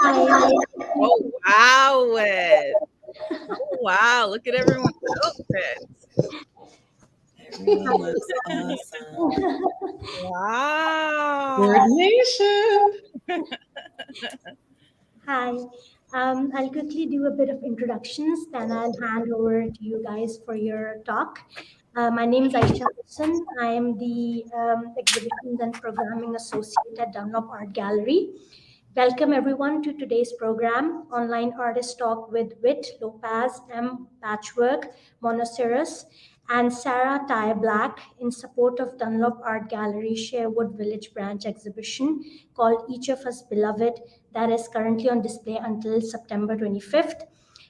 Hi. Oh, wow, Wit. Oh, wow, look at everyone's outfits. Everyone looks awesome. Wow. Coordination. Hi. I'll quickly do a bit of introductions, then I'll hand over to you guys for your talk. My name is Aisha Hussain. I am the Exhibitions and Programming Associate at Dunlop Art Gallery. Welcome everyone to today's program, Online Artist Talk with Wit López, m.patchwork, monoceros, and Sarah-Tai Black in support of Dunlop Art Gallery Sherwood Village branch exhibition called Each of Us Beloved that is currently on display until September 25th.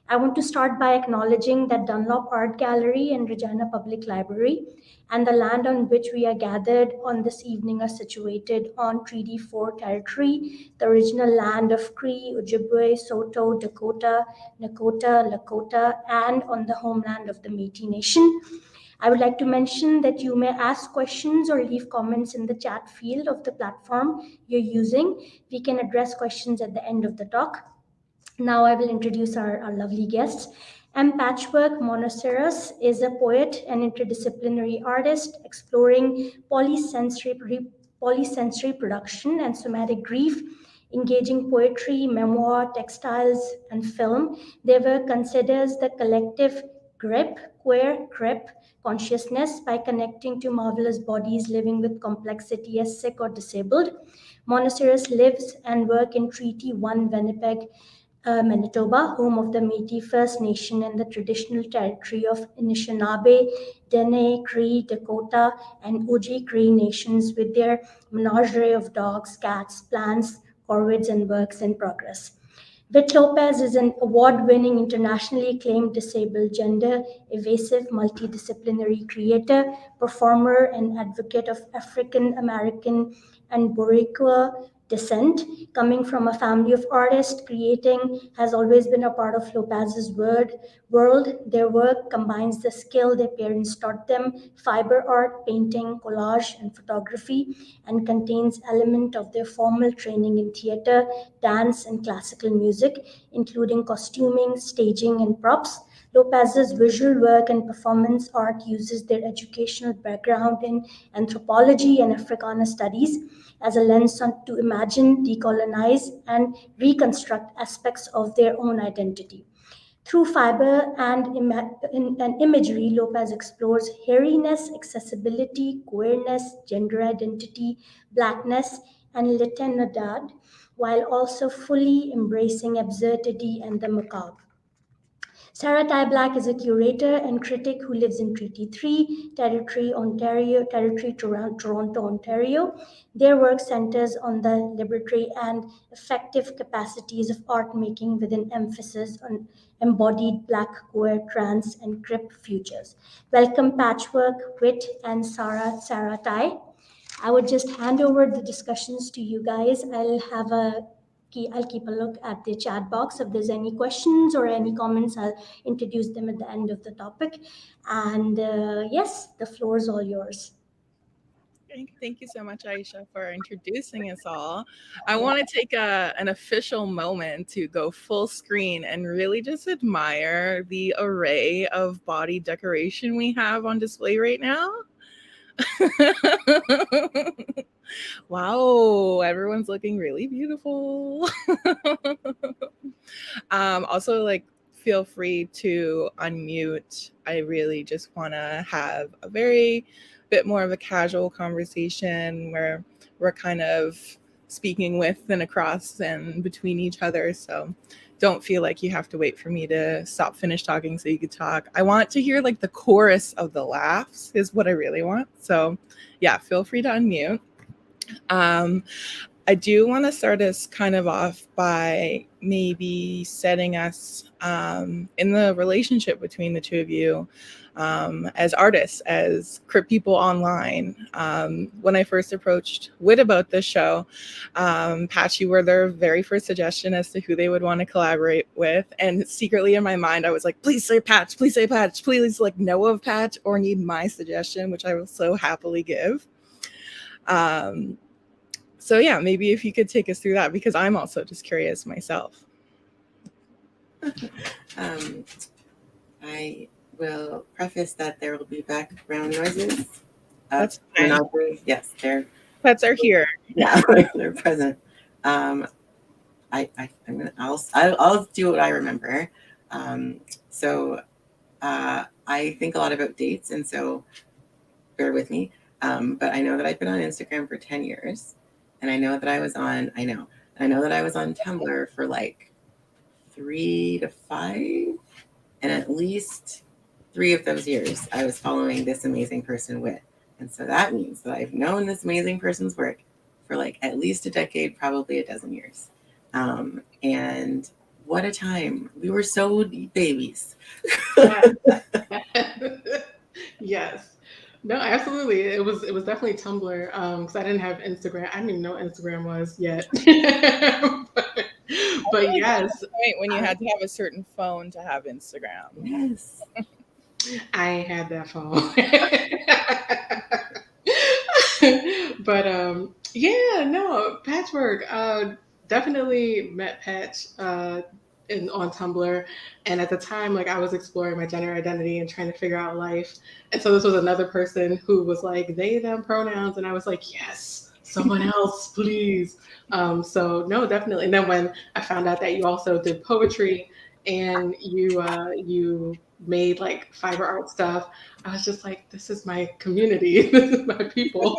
I want to start by acknowledging that Dunlop Art Gallery and Regina Public Library and the land on which we are gathered on this evening are situated on Treaty 4 territory, the original land of Cree, Ojibwe, Saulteaux, Dakota, Nakota, Lakota, and on the homeland of the Métis Nation. I would like to mention that you may ask questions or leave comments in the chat field of the platform you're using. We can address questions at the end of the talk. Now I will introduce our lovely guests. M.Patchwork Monoceros is a poet and interdisciplinary artist exploring polysensory production and somatic grief, engaging poetry, memoir, textiles, and film. Their work considers the collective queer+crip consciousness by connecting to marvelous bodies living with complexity as sick or disabled. Monoceros lives and works in Treaty 1 Winnipeg, Manitoba, home of the Métis First Nation and the traditional territory of Anishinaabe, Dene, Cree, Dakota, and Oji-Cree Nations with their menagerie of dogs, cats, plants, corvids, and works in progress. Wit López is an award-winning, internationally acclaimed disabled, gender-evasive, multidisciplinary creator, performer, and advocate of African American and Boricua descent. Coming from a family of artists, creating has always been a part of López's world. Their work combines the skill their parents taught them, fibre art, painting, collage, and photography, and contains element of their formal training in theater, dance, and classical music, including costuming, staging, and props. López's visual work and performance art uses their educational background in anthropology and Africana studies as a lens to imagine, decolonize, and reconstruct aspects of their own identity. Through fibre and imagery, López explores hairiness, accessibility, queerness, gender identity, blackness, and Latinidad, while also fully embracing absurdity and the macabre. Sarah-Tai Black is a curator and critic who lives in Treaty 3, Toronto, Ontario. Their work centers on the liberatory and effective capacities of art making with an emphasis on embodied Black, queer, trans, and crip futures. Welcome, Patchwork, Wit, and Sarah-Tai. I would just hand over the discussions to you guys. I'll keep a look at the chat box. If there's any questions or any comments, I'll introduce them at the end of the topic. And yes, the floor is all yours. Thank you so much, Aisha, for introducing us all. I want to take an official moment to go full screen and really just admire the array of body decoration we have on display right now. Wow, everyone's looking really beautiful. Also, like, feel free to unmute. I really just want to have a very bit more of a casual conversation where we're kind of speaking with and across and between each other. So don't feel like you have to wait for me to finish talking so you could talk. I want to hear like the chorus of the laughs is what I really want. So yeah, feel free to unmute. I do want to start us kind of off by maybe setting us in the relationship between the two of you as artists, as crip people online. When I first approached Wit about this show, Patch, you were their very first suggestion as to who they would want to collaborate with. And secretly in my mind, I was like, please say Patch, please say Patch, please like know of Patch or need my suggestion, which I will so happily give. So yeah, maybe if you could take us through that, because I'm also just curious myself. I will preface that there will be background noises. That's fine. Yes, they're Pets are here. Yeah, they're present. I'll do what I remember. So I think a lot about dates, and so bear with me. But I know that I've been on Instagram for 10 years, and I know that I was on Tumblr for like 3 to 5, and at least 3 of those years I was following this amazing person, Wit. And so that means that I've known this amazing person's work for like at least a decade, probably a dozen years. And what a time. We were so babies. Yes. No, absolutely. It was definitely Tumblr, because I didn't have Instagram. I didn't even know what Instagram was yet. but yes. Right, when you had to have a certain phone to have Instagram. Yes. I had that phone. But yeah, no, patchwork. Definitely met Patch on Tumblr, and at the time, like I was exploring my gender identity and trying to figure out life, and so this was another person who was like they them pronouns, and I was like, yes, someone else, please. So no, definitely. And then when I found out that you also did poetry and you made like fiber art stuff, I was just like, this is my community, this is my people.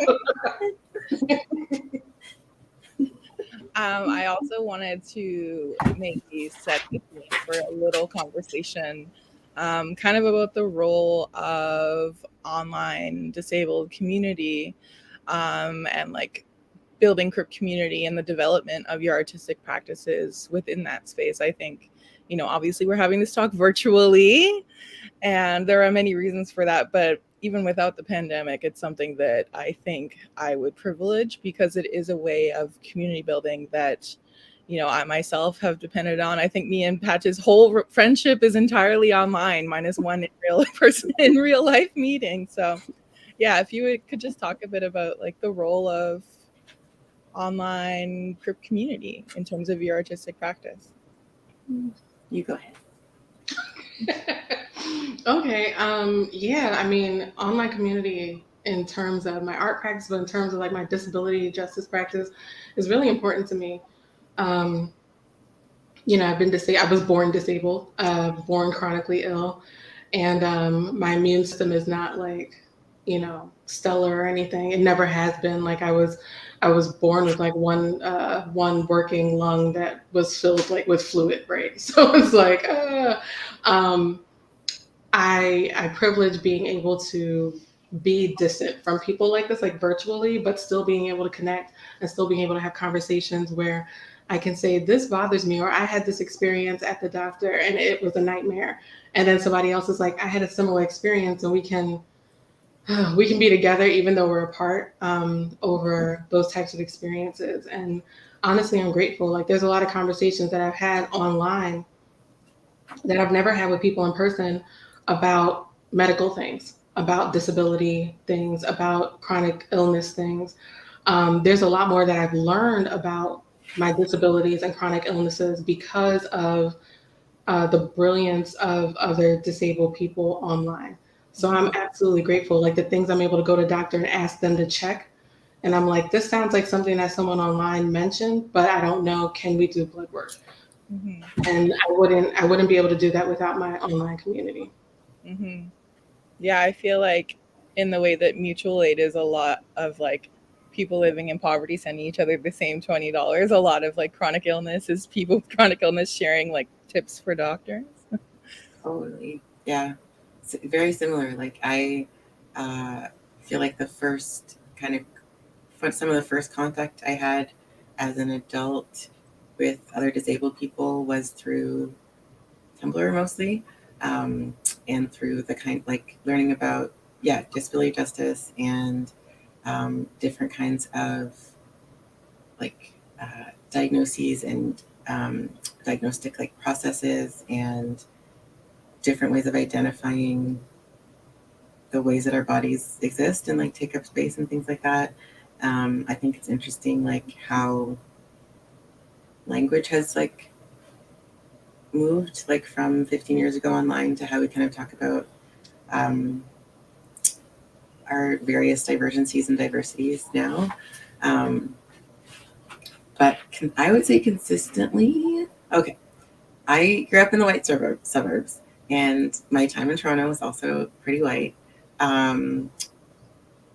I also wanted to maybe set the scene for a little conversation, kind of about the role of online disabled community, and like building crip community and the development of your artistic practices within that space. I think, obviously we're having this talk virtually, and there are many reasons for that, but even without the pandemic, it's something that I think I would privilege, because it is a way of community building that, I myself have depended on. I think me and Patch's whole friendship is entirely online, minus one real person in real life meeting. So yeah, if you could just talk a bit about like the role of online crip community in terms of your artistic practice. You go ahead. Okay. Yeah, I mean, online community in terms of my art practice, but in terms of like my disability justice practice is really important to me. I've been disabled. I was born disabled, born chronically ill, and my immune system is not like, stellar or anything. It never has been. Like I was born with like one working lung that was filled like with fluid, right? So it's like, I privilege being able to be distant from people like this, like virtually, but still being able to connect and still being able to have conversations where I can say, this bothers me, or I had this experience at the doctor and it was a nightmare. And then somebody else is like, I had a similar experience, and we can be together even though we're apart, over those types of experiences. And honestly, I'm grateful. Like there's a lot of conversations that I've had online that I've never had with people in person about medical things, about disability things, about chronic illness things. There's a lot more that I've learned about my disabilities and chronic illnesses because of the brilliance of other disabled people online. So I'm absolutely grateful. Like the things I'm able to go to doctor and ask them to check. And I'm like, this sounds like something that someone online mentioned, but I don't know, can we do blood work? Mm-hmm. And I wouldn't be able to do that without my online community. Mm-hmm. Yeah, I feel like in the way that mutual aid is a lot of like people living in poverty sending each other the same $20. A lot of like chronic illness is people with chronic illness sharing like tips for doctors. Totally. Yeah. It's very similar. Like I feel like the first some of the first contact I had as an adult with other disabled people was through Tumblr mostly, and through the kind like learning about disability justice and different kinds of like diagnoses and diagnostic like processes and different ways of identifying the ways that our bodies exist and like take up space and things like that. I think it's interesting, like how language has like moved like from 15 years ago online to how we kind of talk about our various divergencies and diversities now. But I would say consistently, okay, I grew up in the white suburbs, and my time in Toronto was also pretty white.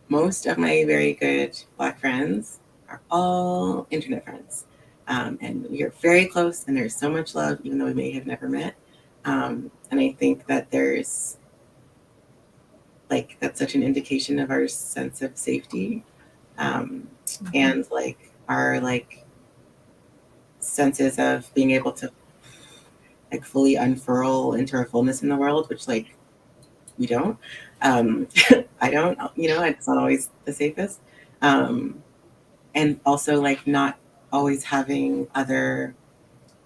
Most of my very good Black friends are all internet friends. And we are very close, and there's so much love, even though we may have never met. And I think that there's like, that's such an indication of our sense of safety, and like our like senses of being able to like fully unfurl into our fullness in the world, which like we don't. I don't, you know, it's not always the safest. And also like not always having other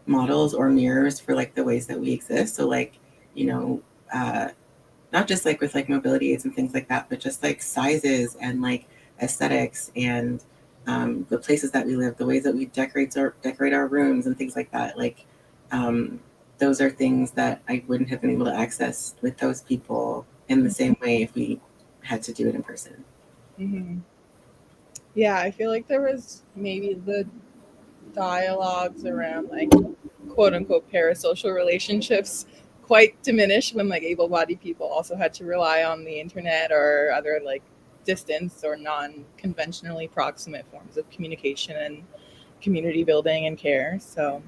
models or mirrors for like the ways that we exist. So like, you know, not just like with like mobility aids and things like that, but just like sizes and like aesthetics and the places that we live, the ways that we decorate our rooms and things like that. Like those are things that I wouldn't have been able to access with those people in the same way if we had to do it in person. Mm-hmm. Yeah, I feel like there was maybe the dialogues around like quote unquote parasocial relationships quite diminished when like able-bodied people also had to rely on the internet or other like distance or non-conventionally proximate forms of communication and community building and care. So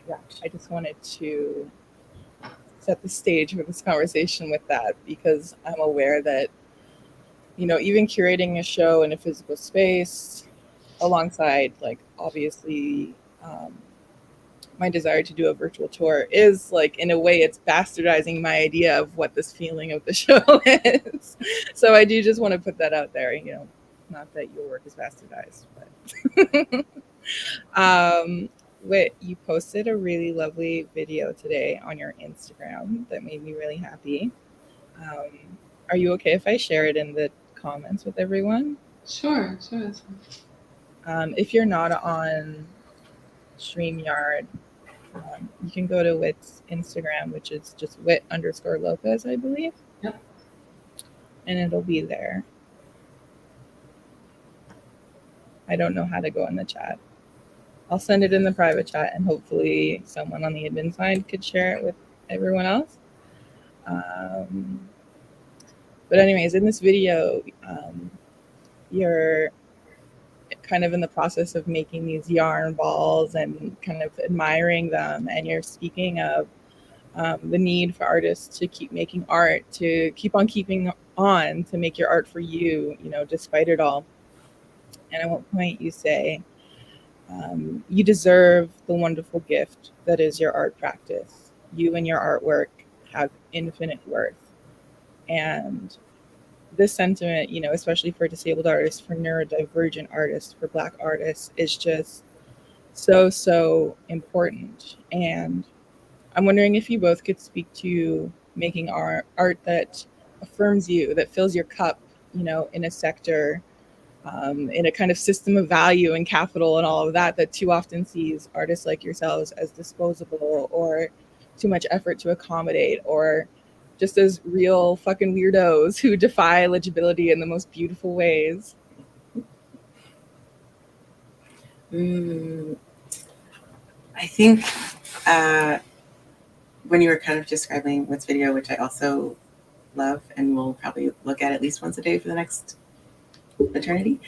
yeah, I just wanted to set the stage for this conversation with that, because I'm aware that, you know, even curating a show in a physical space alongside like obviously my desire to do a virtual tour is like, in a way, it's bastardizing my idea of what this feeling of the show is. So I do just want to put that out there, you know, not that your work is bastardized, but Wit, you posted a really lovely video today on your Instagram that made me really happy. Are you okay if I share it in the comments with everyone? Sure. If you're not on StreamYard, you can go to Wit's Instagram, which is just Wit_López, I believe. Yep. And it'll be there. I don't know how to go in the chat. I'll send it in the private chat, and hopefully someone on the admin side could share it with everyone else. But anyways, in this video, you're kind of in the process of making these yarn balls and kind of admiring them, and you're speaking of the need for artists to keep making art, to keep on keeping on, to make your art for you, you know, despite it all. And at one point you say, you deserve the wonderful gift that is your art practice. You and your artwork have infinite worth. And this sentiment, you know, especially for disabled artists, for neurodivergent artists, for Black artists, is just so important. And I'm wondering if you both could speak to making art that affirms you, that fills your cup, you know, in a sector, in a kind of system of value and capital and all of that, that too often sees artists like yourselves as disposable or too much effort to accommodate, or just as real fucking weirdos who defy legibility in the most beautiful ways. I think when you were kind of describing Wit's video, which I also love and will probably look at least once a day for the next eternity.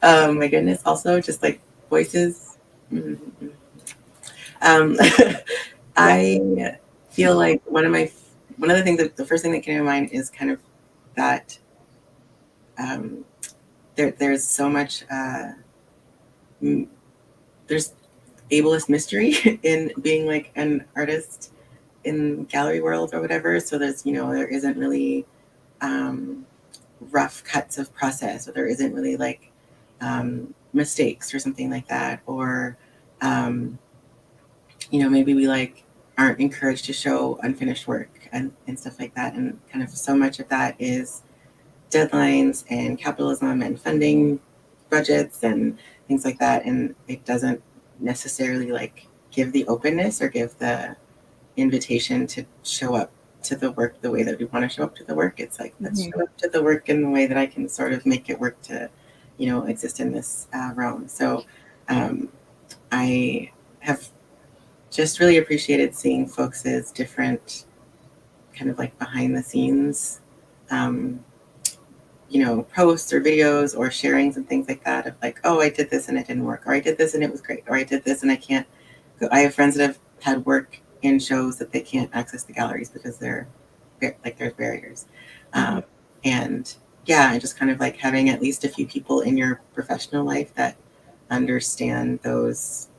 My goodness, also just like voices. I feel like one of the things that the first thing that came to mind is kind of that there's so much there's ableist mystery in being like an artist in gallery world or whatever. So there's, you know, there isn't really rough cuts of process, or there isn't really like mistakes or something like that, or you know, maybe we like aren't encouraged to show unfinished work and stuff like that. And kind of so much of that is deadlines and capitalism and funding budgets and things like that. And it doesn't necessarily like give the openness or give the invitation to show up to the work the way that we want to show up to the work. It's like, let's show up to the work in the way that I can sort of make it work to, you know, exist in this realm. So I have just really appreciated seeing folks' different kind of like behind the scenes, you know, posts or videos or sharings and things like that of like, oh, I did this and it didn't work, or I did this and it was great, or I did this and I can't go. I have friends that have had work in shows that they can't access the galleries because they're like there's barriers. And yeah, I just kind of like having at least a few people in your professional life that understand those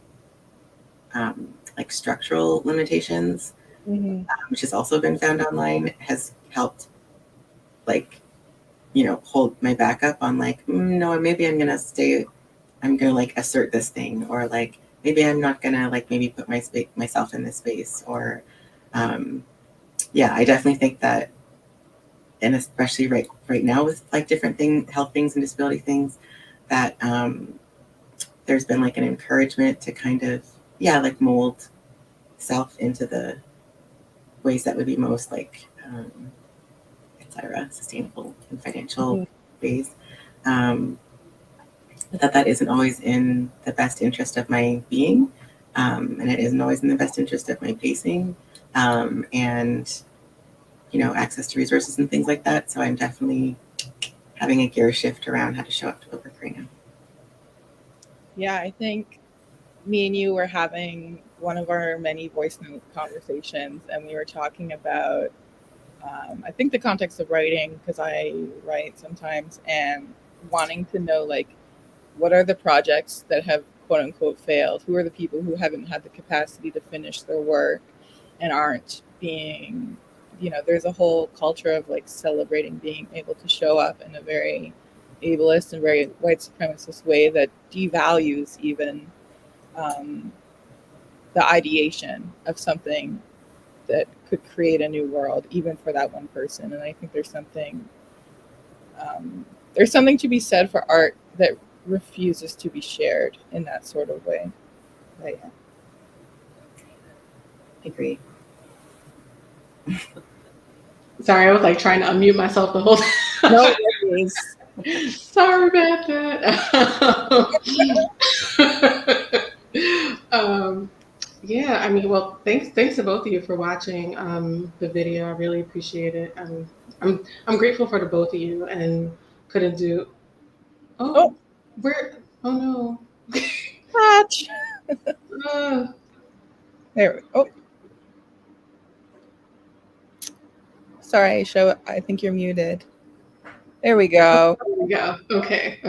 like structural limitations, which has also been found online, has helped like, you know, hold my back up on like, no, maybe I'm gonna like assert this thing, or like maybe I'm not gonna like maybe put myself in this space, or yeah, I definitely think that, and especially right now with like different health things and disability things, that there's been like an encouragement to kind of, yeah, like mold self into the ways that would be most like sustainable and financial ways. But that isn't always in the best interest of my being, and it isn't always in the best interest of my pacing, and you know, access to resources and things like that. So I'm definitely having a gear shift around how to show up to the work right now. Yeah, I think me and you were having one of our many voice note conversations, and we were talking about I think the context of writing, because I write sometimes, and wanting to know like what are the projects that have quote unquote failed? Who are the people who haven't had the capacity to finish their work and aren't being, you know, there's a whole culture of like celebrating being able to show up in a very ableist and very white supremacist way that devalues even the ideation of something that could create a new world, even for that one person. And I think there's something to be said for art that refuses to be shared in that sort of way. But yeah. Agree. Sorry, I was like trying to unmute myself the whole time. No worries. Sorry about that. Yeah, I mean, well, thanks to both of you for watching the video. I really appreciate it. I'm grateful for the both of you, and couldn't do. Oh. Where? Oh no. Patch. There. Oh. Sorry, I think you're muted. There we go. There we go. Okay.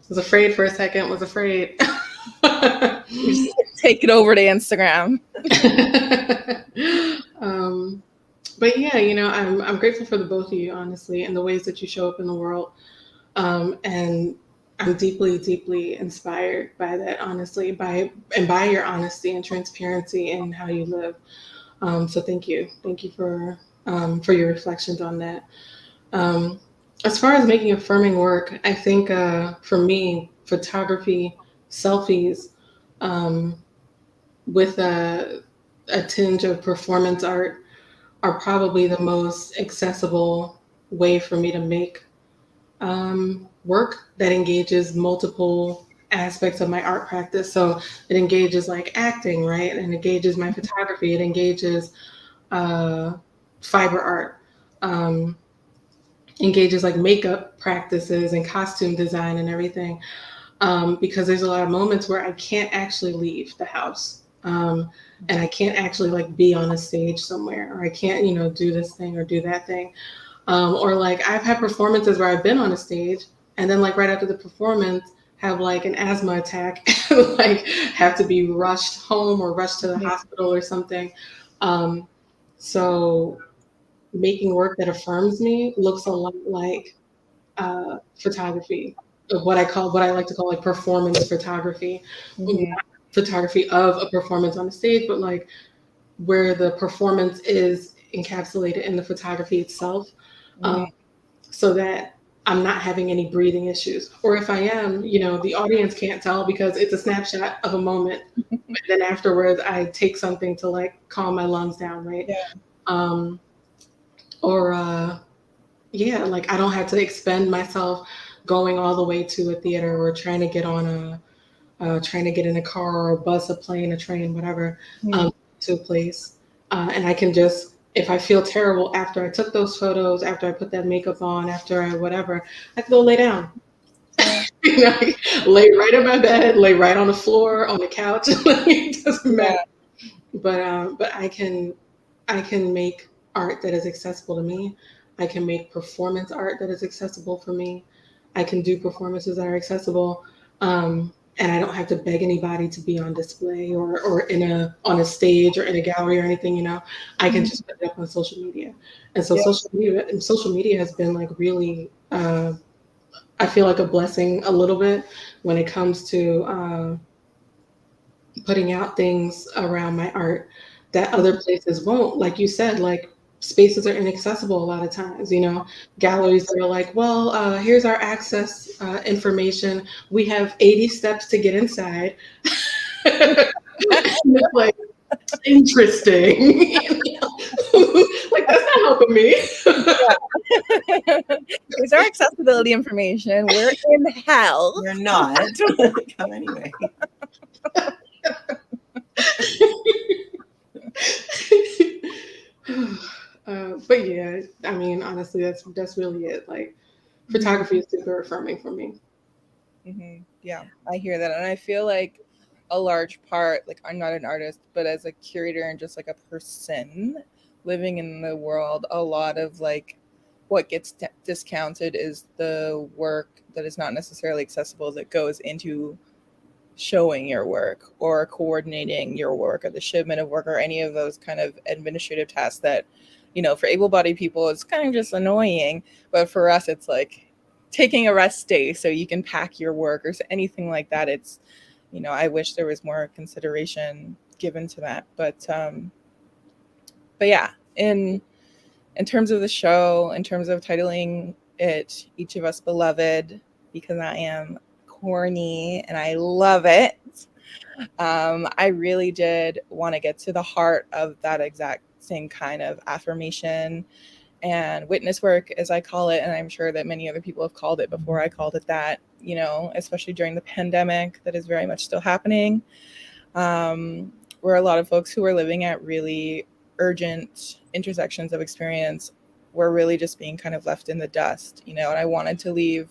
Was afraid for a second. Was afraid. Take it over to Instagram. But yeah, you know, I'm grateful for the both of you, honestly, and the ways that you show up in the world. And I'm deeply, deeply inspired by that, honestly, by your honesty and transparency in how you live. So thank you for your reflections on that. As far as making affirming work, I think for me, photography, selfies, with a tinge of performance art are probably the most accessible way for me to make work that engages multiple aspects of my art practice. So it engages like acting, right? And engages my photography. It engages fiber art, engages like makeup practices and costume design and everything. Because there's a lot of moments where I can't actually leave the house. And I can't actually like be on a stage somewhere, or I can't, you know, do this thing or do that thing. Or like I've had performances where I've been on a stage and then like right after the performance have like an asthma attack, like have to be rushed home or rushed to the hospital or something. So making work that affirms me looks a lot like photography, what I like to call like performance photography. Not photography of a performance on the stage, but like where the performance is encapsulated in the photography itself. so that I'm not having any breathing issues. Or if I am, the audience can't tell because it's a snapshot of a moment. But then afterwards, I take something to like calm my lungs down, right? Yeah. Like I don't have to expend myself going all the way to a theater or trying to get in a car or a bus, a plane, a train, whatever, to a place. And I can just, if I feel terrible after I took those photos, after I put that makeup on, after I whatever, I can go lay down. Lay right in my bed, lay right on the floor, on the couch. It doesn't matter. But I can make art that is accessible to me. I can make performance art that is accessible for me. I can do performances that are accessible. And I don't have to beg anybody to be on display or on a stage or in a gallery or anything, I can just put it up on social media. And so social media has been like really, I feel like a blessing a little bit when it comes to putting out things around my art that other places won't. Like you said, like spaces are inaccessible a lot of times, galleries are like, well, here's our access information. We have 80 steps to get inside. It's like, interesting. Like, that's not helping me. Here's our accessibility information. We're in hell. You're not. Come anyway. But yeah, I mean, honestly, that's really it. Like, photography is super affirming for me. Mm-hmm. Yeah, I hear that, and I feel like a large part, like I'm not an artist, but as a curator and just like a person living in the world, a lot of like what gets discounted is the work that is not necessarily accessible that goes into showing your work or coordinating your work or the shipment of work or any of those kind of administrative tasks that, for able-bodied people, it's kind of just annoying. But for us, it's like taking a rest day so you can pack your work or anything like that. It's, I wish there was more consideration given to that. But yeah, in terms of the show, in terms of titling it Each of Us Beloved, because I am corny and I love it, I really did want to get to the heart of that exact same kind of affirmation and witness work, as I call it, and I'm sure that many other people have called it before I called it that, especially during the pandemic that is very much still happening, where a lot of folks who are living at really urgent intersections of experience were really just being kind of left in the dust, and I wanted to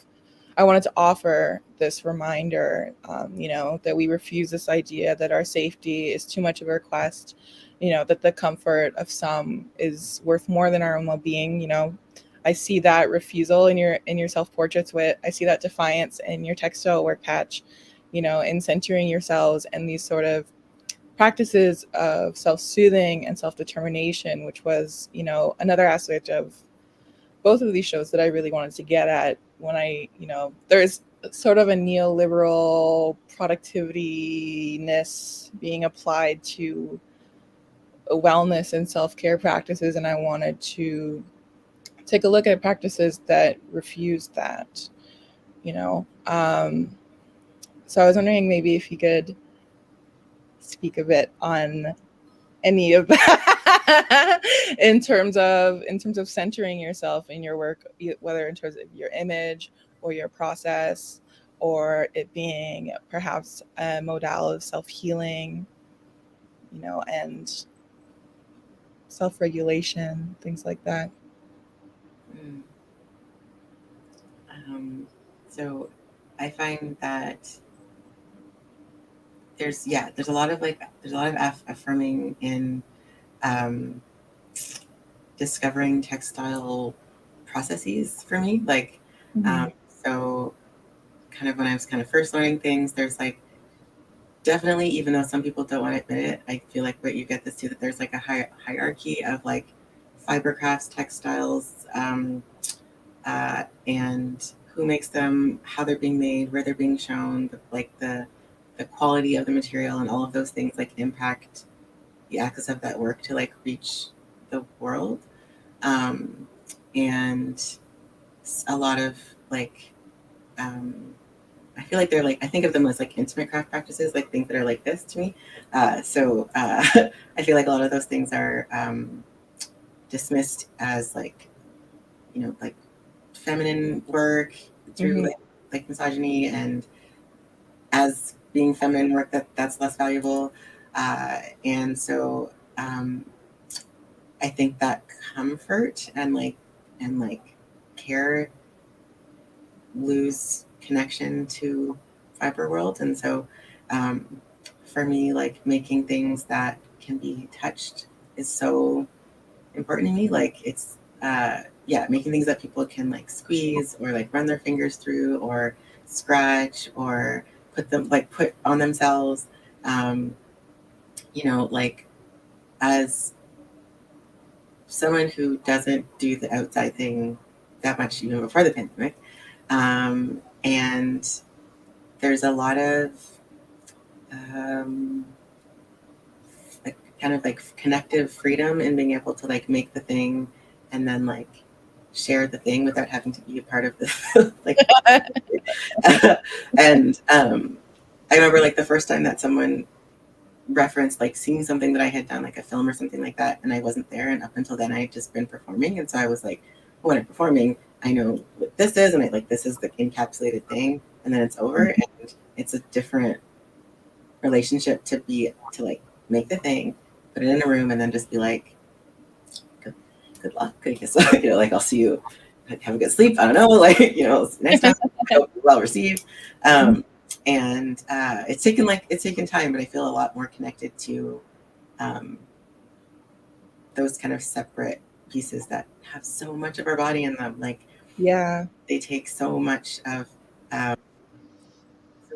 offer this reminder, that we refuse this idea that our safety is too much of a request, that the comfort of some is worth more than our own well-being. I see that refusal in your self-portraits, Wit. I see that defiance in your textile work, Patch, in centering yourselves and these sort of practices of self-soothing and self-determination, which was, another aspect of both of these shows that I really wanted to get at when there's sort of a neoliberal productivity-ness being applied to wellness and self-care practices. And I wanted to take a look at practices that refuse that, So I was wondering maybe if you could speak a bit on any of that in terms of centering yourself in your work, whether in terms of your image or your process, or it being perhaps a modal of self-healing, and self-regulation, things like that. So I find that there's a lot of affirming in discovering textile processes for me. Like, so kind of when I was kind of first learning things, there's like definitely, even though some people don't want to admit it, I feel like what you get this too, that there's like a hierarchy of like fiber crafts, textiles, and who makes them, how they're being made, where they're being shown, the quality of the material and all of those things like impact the access of that work to like reach the world. And a lot of like, I feel like they're like, I think of them as like intimate craft practices, like things that are like this to me. So I feel like a lot of those things are dismissed as like, you know, like feminine work through like misogyny, and as being feminine work that's less valuable. And so I think that comfort and like care lose connection to fiber world. And so for me, like making things that can be touched is so important to me. Like it's making things that people can like squeeze or like run their fingers through or scratch or put on themselves. You know, like as someone who doesn't do the outside thing that much even before the pandemic, and there's a lot of like kind of like connective freedom in being able to like make the thing and then like share the thing without having to be a part of the like and I remember like the first time that someone referenced like seeing something that I had done, like a film or something like that, and I wasn't there, and up until then I had just been performing, and so I was like, when I'm performing, I know what this is, and I like this is the encapsulated thing, and then it's over, and it's a different relationship to like make the thing, put it in a room, and then just be like, good luck, I guess, you know, like I'll see you, have a good sleep, I don't know, like, you know, next time, well received. And it's taken time, but I feel a lot more connected to those kind of separate pieces that have so much of our body in them. Like, yeah, they take so much of so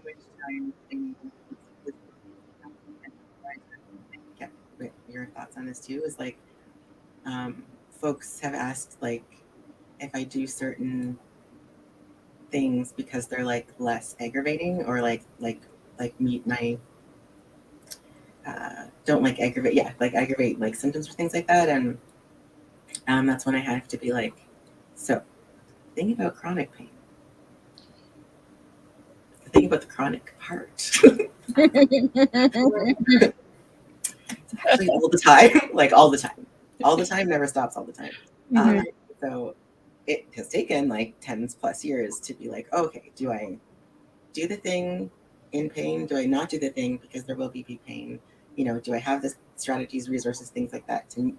much time. And get your thoughts on this too. Is like folks have asked like if I do certain things because they're like less aggravating or like meet my don't like aggravate like symptoms or things like that, and that's when I have to be like, so think about chronic pain, think about the chronic part. It's actually all the time, like all the time, never stops, all the time. So it has taken like 10 plus years to be like, okay, do I do the thing in pain? Do I not do the thing because there will be pain? You know, do I have the strategies, resources, things like that to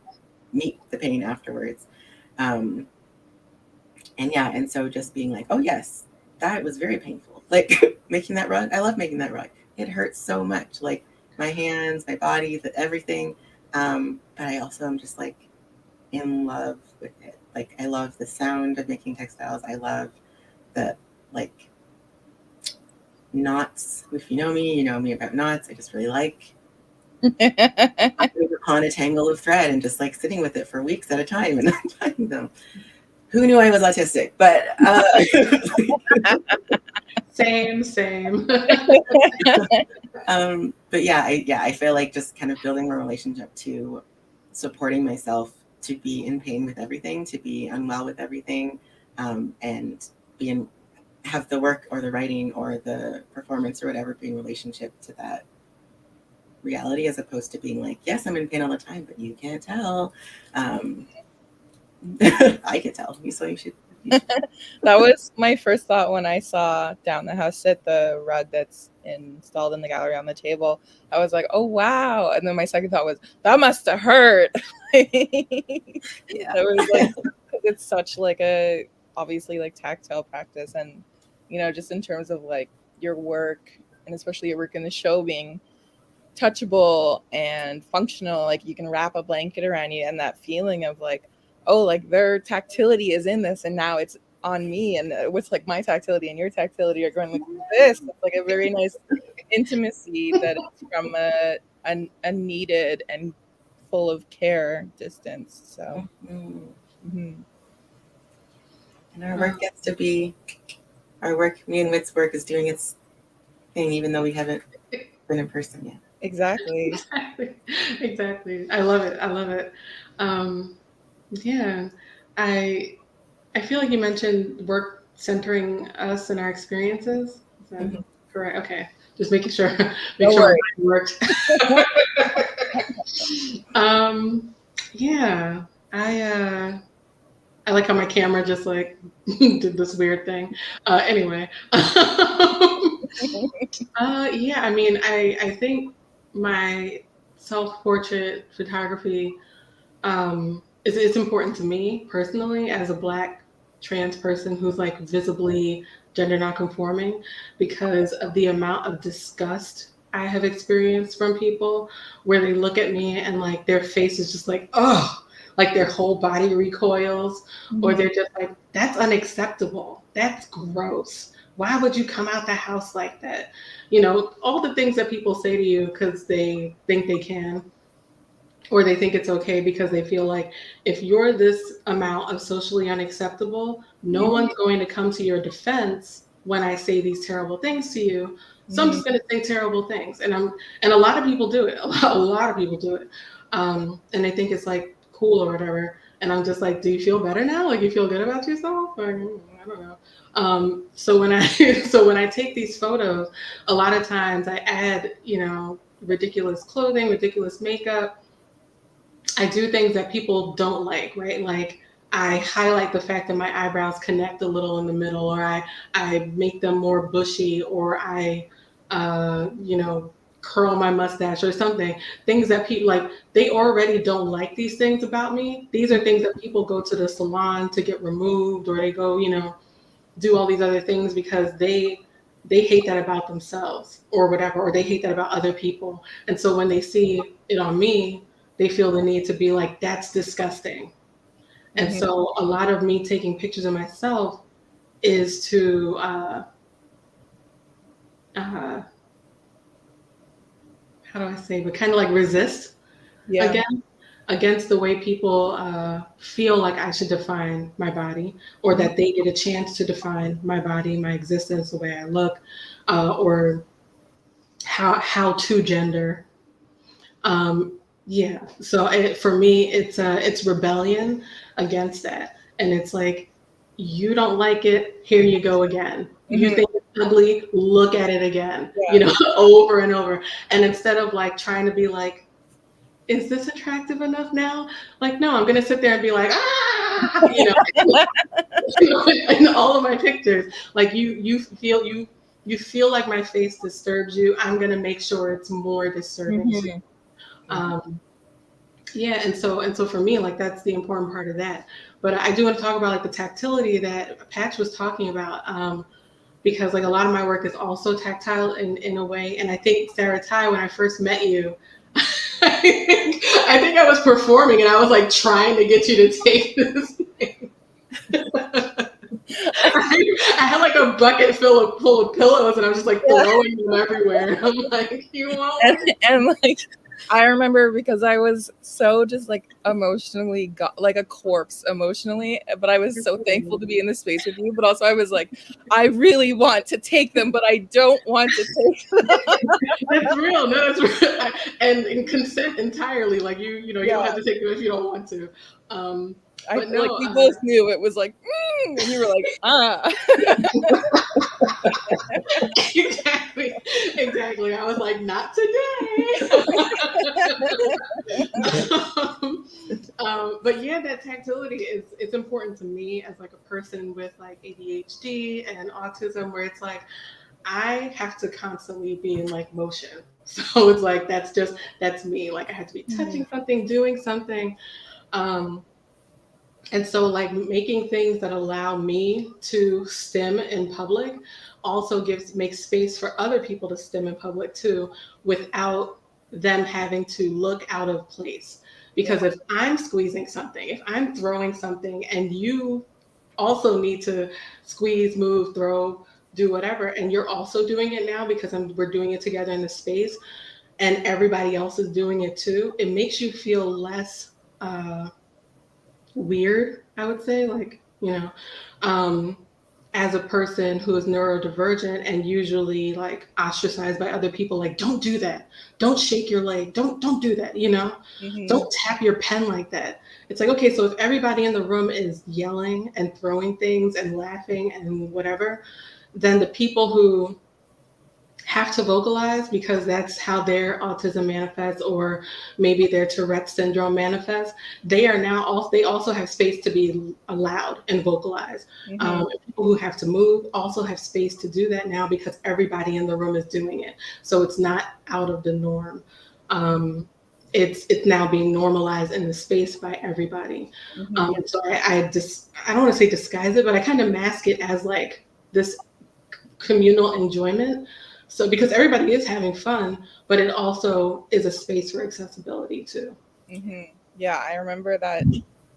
meet the pain afterwards? And yeah, and so just being like, oh yes, that was very painful. Like making that rug, I love making that rug. It hurts so much, like my hands, my body, everything. But I also am just like in love with it. Like I love the sound of making textiles. I love the like knots. If you know me about knots. I just really like on a tangle of thread and just like sitting with it for weeks at a time and finding them. Who knew I was autistic? But same. But I feel like just kind of building a relationship to supporting myself to be in pain with everything, to be unwell with everything, and have the work or the writing or the performance or whatever be in relationship to that reality, as opposed to being like, yes, I'm in pain all the time, but you can't tell. I can tell. So you should. That was my first thought when I saw Down the House Sit, the rug that's installed in the gallery on the table. I was like, oh wow. And then my second thought was, that must have hurt. Yeah. It was like, it's such like a obviously like tactile practice, and you know, just in terms of like your work, and especially your work in the show being touchable and functional, like you can wrap a blanket around you, and that feeling of like, oh, like their tactility is in this and now it's on me, and what's like my tactility and your tactility are going like this. It's like a very nice intimacy that is from a needed and full of care distance. So and our work gets to be our work. Me and Wit's work is doing its thing, even though we haven't been in person yet. Exactly. I love it. Yeah, I I feel like you mentioned work centering us and our experiences. Is that correct? Okay. Just making sure, No my worries. mind worked. Yeah, I like how my camera just like did this weird thing. Anyway, yeah, I mean, I think my self-portrait photography it's important to me personally as a Black trans person who's like visibly gender nonconforming because of the amount of disgust I have experienced from people where they look at me and like their face is just like, oh, like their whole body recoils, or they're just like, that's unacceptable. That's gross. Why would you come out the house like that? You know, all the things that people say to you because they think they can, or they think it's okay because they feel like if you're this amount of socially unacceptable, no one's going to come to your defense when I say these terrible things to you. So I'm just going to say terrible things. And a lot of people do it. A lot of people do it. And they think it's like cool or whatever. And I'm just like, do you feel better now? Like you feel good about yourself? Or, I don't know. So when I take these photos, a lot of times I add, ridiculous clothing, ridiculous makeup. I do things that people don't like, right? Like I highlight the fact that my eyebrows connect a little in the middle, or I make them more bushy, or I, curl my mustache or something. Things that people like, they already don't like these things about me. These are things that people go to the salon to get removed, or they go, do all these other things because they hate that about themselves or whatever, or they hate that about other people. And so when they see it on me, they feel the need to be like, that's disgusting. And so a lot of me taking pictures of myself is to how do I say, but kind of like resist against the way people feel like I should define my body, or that they get a chance to define my body, my existence, the way I look, or how to gender. Yeah. So for me, it's rebellion against that, and it's like, you don't like it, here you go again. You think it's ugly, look at it again. Over and over. And instead of like trying to be like, is this attractive enough now? Like, no, I'm gonna sit there and be like, in all of my pictures, like you feel like my face disturbs you. I'm gonna make sure it's more disturbing to you. Yeah, and so for me, like that's the important part of that. But I do want to talk about like the tactility that Patch was talking about, because like a lot of my work is also tactile in a way. And I think Sarah-Tai, when I first met you, I think I was performing and I was like trying to get you to take this thing. I had like a bucket full of pillows and I was just like throwing them everywhere. And I'm like, you won't. And like, I remember because I was so just like emotionally like a corpse emotionally, but I was so thankful to be in this space with you. But also I was like, I really want to take them, but I don't want to take them. That's real. No, that's real. And consent entirely. Like you don't have to take them if you don't want to. I feel like we both knew it was like, and you were like, Exactly. I was like, not today. But yeah, that tactility it's important to me as like a person with like ADHD and autism, where it's like I have to constantly be in like motion. So it's like that's me. Like I have to be touching something, doing something. And so like making things that allow me to stim in public also makes space for other people to stim in public too, without them having to look out of place. Because if I'm squeezing something, if I'm throwing something, and you also need to squeeze, move, throw, do whatever, and you're also doing it now because we're doing it together in the space, and everybody else is doing it too, it makes you feel less weird, I would say, like, as a person who is neurodivergent and usually like ostracized by other people, like, don't do that, don't shake your leg, don't do that, you know, don't tap your pen like that. It's like, okay, so if everybody in the room is yelling and throwing things and laughing and whatever, then the people who have to vocalize because that's how their autism manifests, or maybe their Tourette syndrome manifests, they also have space to be allowed and vocalize. People who have to move also have space to do that now because everybody in the room is doing it. So it's not out of the norm. It's now being normalized in the space by everybody. So I don't want to say disguise it, but I kind of mask it as like this communal enjoyment. So because everybody is having fun, but it also is a space for accessibility too. Yeah, I remember that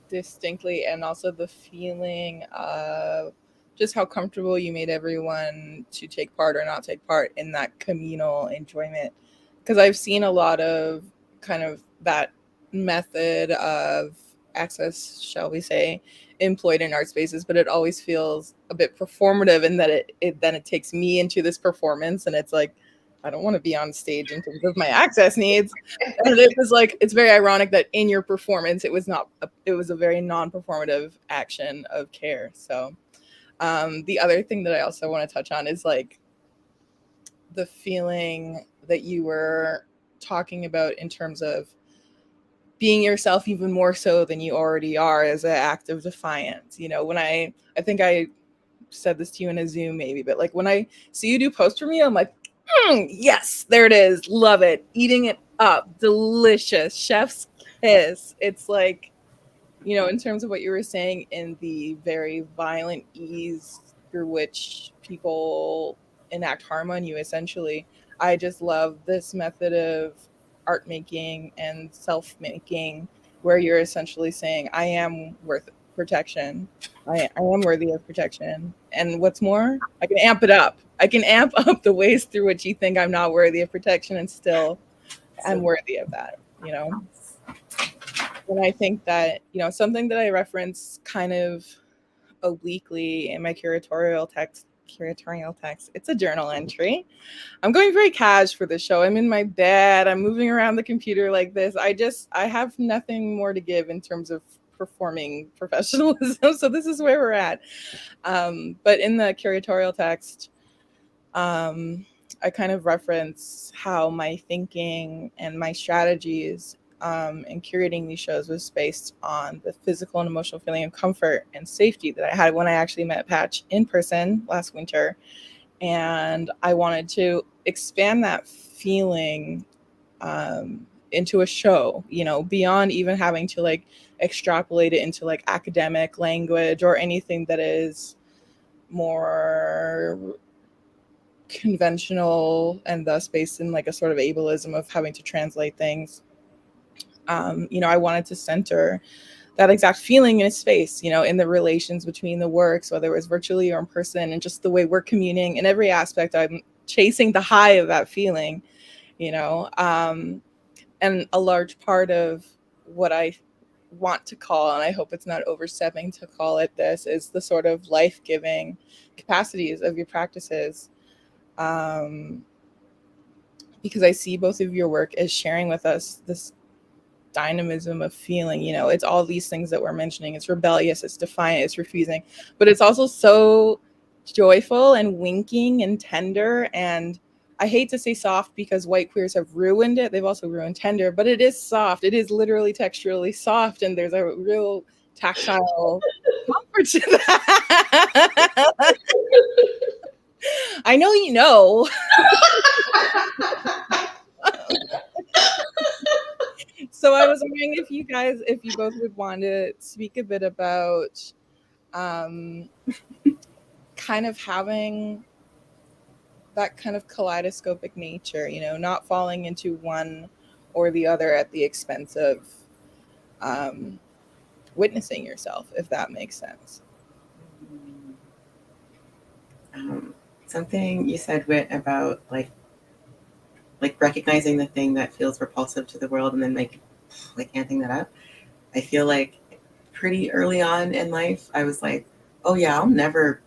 distinctly, and also the feeling of just how comfortable you made everyone to take part or not take part in that communal enjoyment. Because I've seen a lot of kind of that method of access, shall we say, employed in art spaces, but it always feels a bit performative in that it takes me into this performance, and it's like, I don't want to be on stage in terms of my access needs. And it was like, it's very ironic that in your performance, it was a very non-performative action of care. So the other thing that I also want to touch on is like the feeling that you were talking about in terms of being yourself even more so than you already are as an act of defiance. You know, when I think I said this to you in a Zoom maybe, but like when I see you do post for me, I'm like, yes, there it is. Love it. Eating it up. Delicious. Chef's kiss. It's like, you know, in terms of what you were saying in the very violent ease through which people enact harm on you, essentially, I just love this method of art making and self-making where you're essentially saying, I am worth protection. I am worthy of protection. And what's more, I can amp it up. I can amp up the ways through which you think I'm not worthy of protection, and still I'm worthy of that, you know? And I think that, you know, something that I reference kind of obliquely in my curatorial text, it's a journal entry. I'm going very cash for the show. I'm in my bed. I'm moving around the computer like this. I have nothing more to give in terms of performing professionalism. So this is where we're at. But in the curatorial text, I kind of reference how my thinking and my strategies in curating these shows was based on the physical and emotional feeling of comfort and safety that I had when I actually met Patch in person last winter. And I wanted to expand that feeling into a show, you know, beyond even having to like extrapolate it into like academic language or anything that is more conventional and thus based in like a sort of ableism of having to translate things. You know, I wanted to center that exact feeling in a space, you know, in the relations between the works, whether it was virtually or in person, and just the way we're communing in every aspect. I'm chasing the high of that feeling, you know, and a large part of what I want to call, and I hope it's not overstepping to call it this, is the sort of life-giving capacities of your practices. Because I see both of your work as sharing with us this dynamism of feeling, you know, it's all these things that we're mentioning. It's rebellious, it's defiant, it's refusing, but it's also so joyful and winking and tender. And I hate to say soft because white queers have ruined it. They've also ruined tender, but it is soft. It is literally texturally soft, and there's a real tactile comfort to that. I know you know. So I was wondering if you both would want to speak a bit about kind of having that kind of kaleidoscopic nature, you know, not falling into one or the other at the expense of witnessing yourself, if that makes sense. Something you said, Wit, about like recognizing the thing that feels repulsive to the world and then like amping that up. I feel like pretty early on in life, I was like, oh yeah, I'll never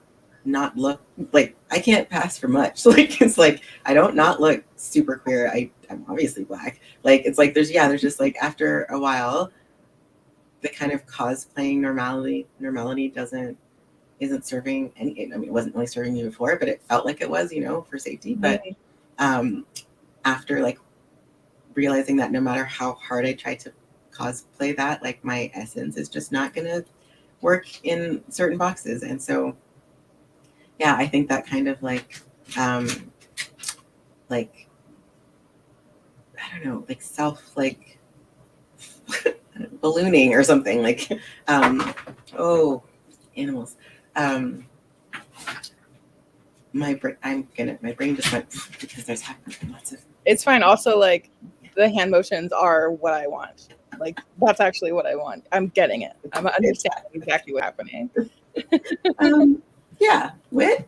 not look like, I can't pass for much. Like, it's like, I don't not look super queer. I'm obviously Black. Like, it's like, there's just like, after a while, the kind of cosplaying normality isn't serving any, I mean, it wasn't really serving me before, but it felt like it was, for safety. But after like realizing that no matter how hard I try to cosplay that, like, my essence is just not gonna work in certain boxes. And so, yeah, I think that kind of like I don't know, like self, like ballooning or something, like animals. My brain just went because there's lots of. It's fine. Also, like, the hand motions are what I want. Like, that's actually what I want. I'm getting it. I'm understanding exactly what's happening. Yeah, Wit.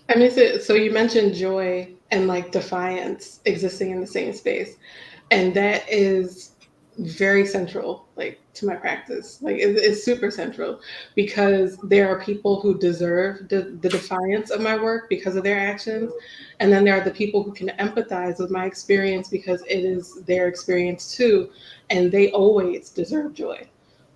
I mean, so you mentioned joy and like defiance existing in the same space, and that is very central, like, to my practice. Like, it's super central, because there are people who deserve the defiance of my work because of their actions, and then there are the people who can empathize with my experience because it is their experience too, and they always deserve joy.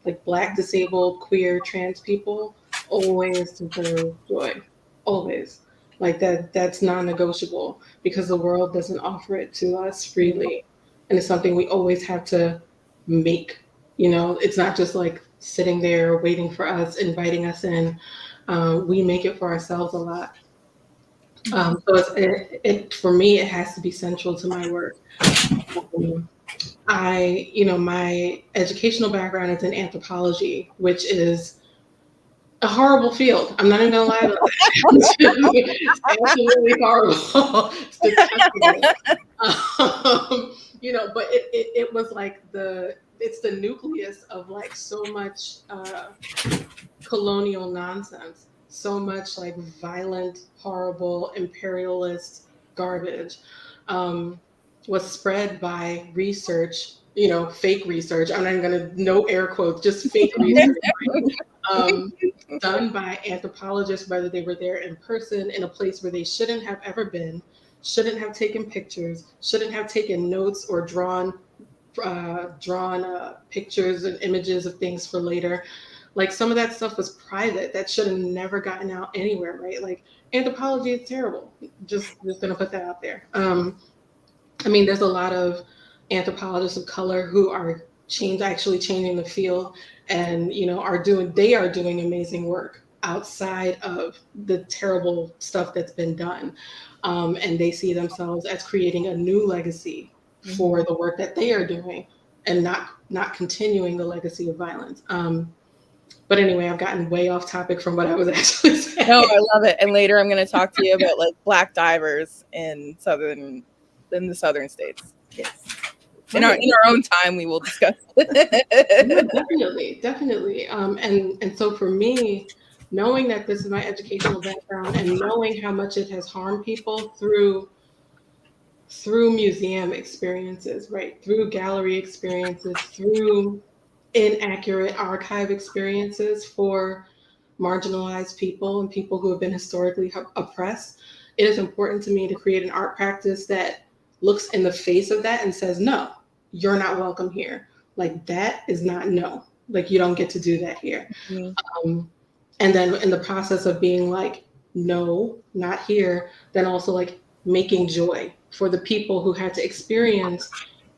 Like, Black, disabled, queer, trans people always deserve joy, always. Like, that's non-negotiable, because the world doesn't offer it to us freely, and it's something we always have to make. It's not just like sitting there waiting for us, inviting us in. We make it for ourselves a lot. So for me, it has to be central to my work. My educational background is in anthropology, which is a horrible field. I'm not even gonna lie about that. It's absolutely horrible. But it was like it's the nucleus of like so much colonial nonsense, so much like violent, horrible, imperialist garbage was spread by research, fake research. I'm not even gonna, no air quotes, just fake research. Done by anthropologists, whether they were there in person in a place where they shouldn't have ever been, shouldn't have taken pictures, shouldn't have taken notes or drawn pictures and images of things for later. Like, some of that stuff was private that should have never gotten out anywhere, right? Like, anthropology is terrible. Just gonna put that out there. I mean, there's a lot of anthropologists of color who are actually changing the field, and they are doing amazing work outside of the terrible stuff that's been done, and they see themselves as creating a new legacy for the work that they are doing, and not continuing the legacy of violence. But anyway, I've gotten way off topic from what I was actually saying. No, I love it. And later I'm going to talk to you about like Black divers in the southern states. Yes. In our own time, we will discuss. Definitely. And so for me, knowing that this is my educational background and knowing how much it has harmed people through museum experiences, right? Through gallery experiences, through inaccurate archive experiences for marginalized people and people who have been historically oppressed, it is important to me to create an art practice that looks in the face of that and says, no, you're not welcome here. Like, that is not, no, like, you don't get to do that here. And then in the process of being like, no, not here, then also like making joy for the people who had to experience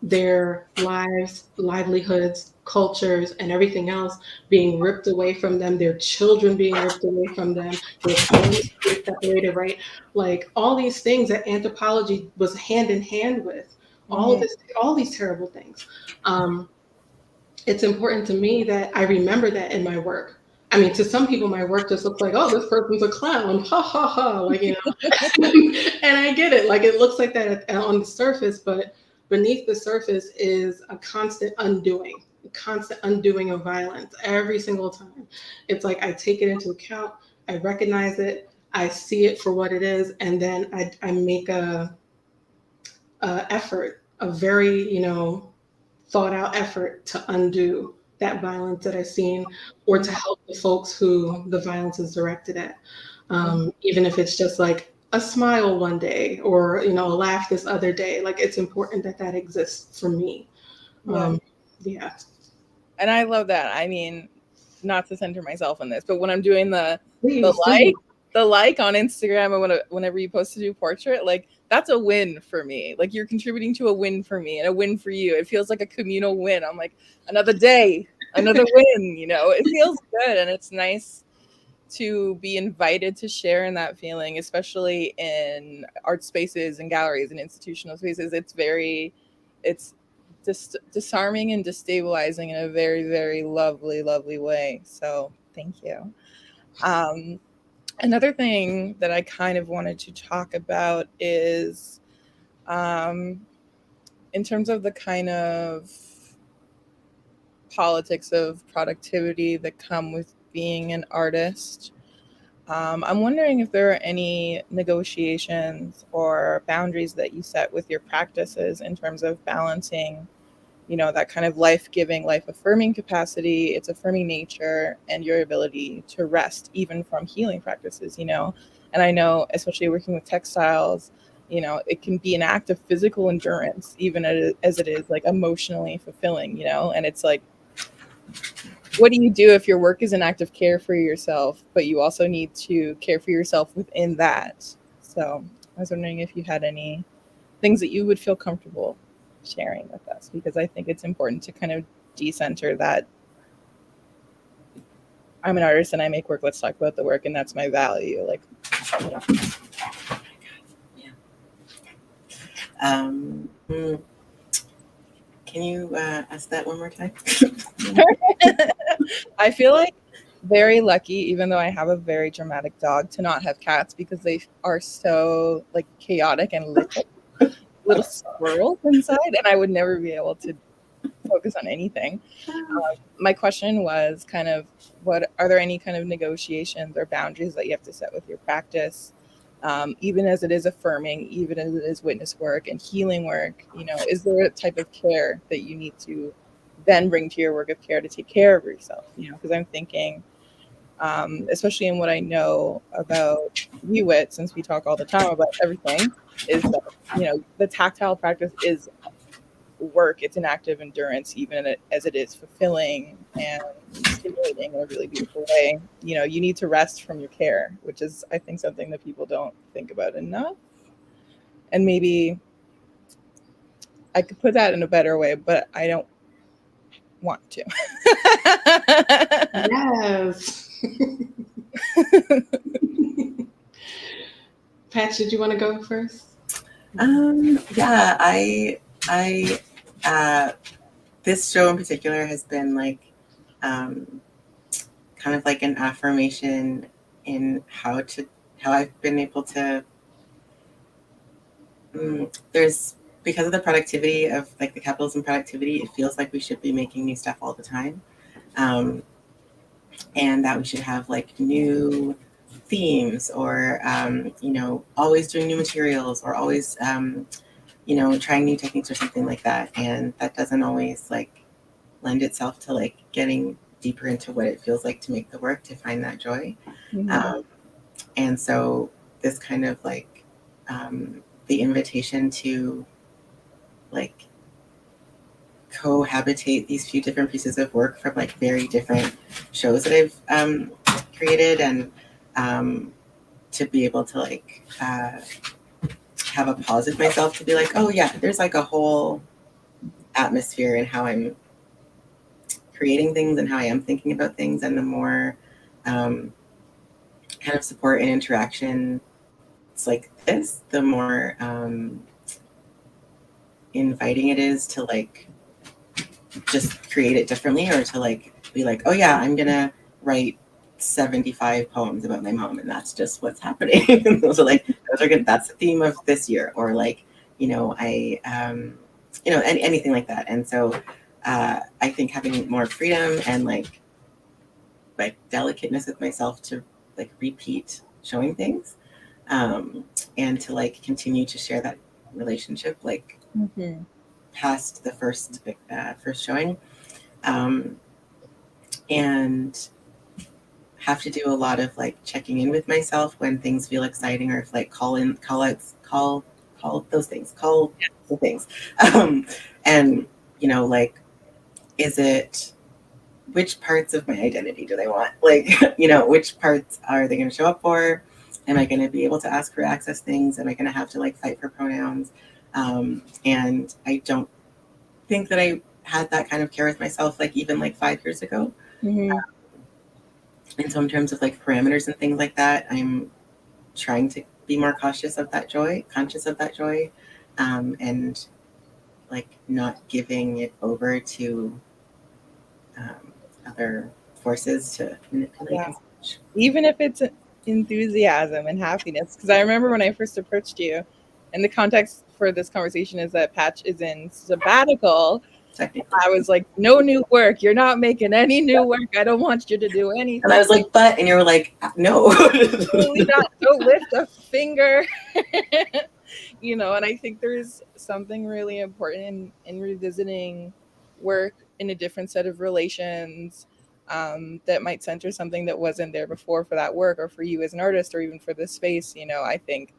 their lives, livelihoods, cultures, and everything else being ripped away from them, their children being ripped away from them, their families being separated, right? Like, all these things that anthropology was hand in hand with, all these terrible things. It's important to me that I remember that in my work. I mean, to some people, my work just looks like, oh, this person's a clown, ha ha ha, like, and I get it. Like, it looks like that on the surface, but beneath the surface is a constant undoing of violence every single time. It's like, I take it into account, I recognize it, I see it for what it is, and then I make a effort, a very, thought out effort to undo that violence that I've seen, or to help the folks who the violence is directed at. Even if it's just like a smile one day, or, you know, a laugh this other day. Like, it's important that that exists for me. Yeah. And I love that. I mean, not to center myself in this, but when I'm doing the like on Instagram, and whenever you post a new portrait, like, that's a win for me. Like, you're contributing to a win for me and a win for you. It feels like a communal win. I'm like, another day, another win, you know. It feels good, and it's nice to be invited to share in that feeling, especially in art spaces and galleries and institutional spaces. It's disarming and destabilizing in a very, very lovely, lovely way. So thank you. Another thing that I kind of wanted to talk about is in terms of the kind of politics of productivity that come with being an artist. I'm wondering if there are any negotiations or boundaries that you set with your practices in terms of balancing, you know, that kind of life-giving, life-affirming capacity, its affirming nature, and your ability to rest even from healing practices, you know. And I know, especially working with textiles, you know, it can be an act of physical endurance, even as it is like emotionally fulfilling, you know. And it's like, what do you do if your work is an act of care for yourself, but you also need to care for yourself within that? So I was wondering if you had any things that you would feel comfortable sharing with us, because I think it's important to kind of decenter that I'm an artist and I make work, let's talk about the work, and that's my value. Like, you know. Yeah. Can you ask that one more time? I feel like very lucky, even though I have a very dramatic dog, to not have cats, because they are so like chaotic and little squirrels inside, and I would never be able to focus on anything. My question was kind of, what are there any kind of negotiations or boundaries that you have to set with your practice, even as it is affirming, even as it is witness work and healing work? You know, is there a type of care that you need to then bring to your work of care to take care of yourself? You know, because I'm thinking, especially in what I know about you, Wit, since we talk all the time about everything, is that, you know, the tactile practice is work. It's an act of endurance, even as it is fulfilling and stimulating in a really beautiful way. You know, you need to rest from your care, which is, I think, something that people don't think about enough. And maybe I could put that in a better way, but I don't want to. Yes. Patch, did you want to go first? Yeah, I this show in particular has been like kind of like an affirmation in how I've been able to there's, because of the productivity of like the capitalism productivity, it feels like we should be making new stuff all the time, and that we should have like new themes, or you know, always doing new materials, or always you know, trying new techniques or something like that. And that doesn't always like lend itself to like getting deeper into what it feels like to make the work, to find that joy. And so this kind of like the invitation to like cohabitate these few different pieces of work from like very different shows that I've created, and to be able to like have a pause with myself, to be like, oh yeah, there's like a whole atmosphere in how I'm creating things and how I am thinking about things, and the more kind of support and interaction it's like this, the more inviting it is to like just create it differently, or to like be like, oh yeah, I'm gonna write 75 poems about my mom, and that's just what's happening. those are good, that's the theme of this year, or like, you know, I you know, anything like that. And so I think having more freedom and like delicateness with myself to like repeat showing things, and to like continue to share that relationship, like past the first showing, and have to do a lot of like checking in with myself when things feel exciting, or if like call the things, and you know, like, is it, which parts of my identity do they want? Like, you know, which parts are they going to show up for? Am I going to be able to ask for access things? Am I going to have to like fight for pronouns? And I don't think that I had that kind of care with myself, like even like 5 years ago. Mm-hmm. And so in terms of like parameters and things like that, I'm trying to be more conscious of that joy, and like not giving it over to other forces to manipulate. Yeah. Even if it's enthusiasm and happiness, because I remember when I first approached you, and the context for this conversation is that Patch is in sabbatical. I was like, no new work. You're not making any new work. I don't want you to do anything. And I was like, but, and you were like, no. Totally not. Don't lift a finger. You know, and I think there's something really important in revisiting work in a different set of relations, that might center something that wasn't there before for that work, or for you as an artist, or even for this space. You know, I think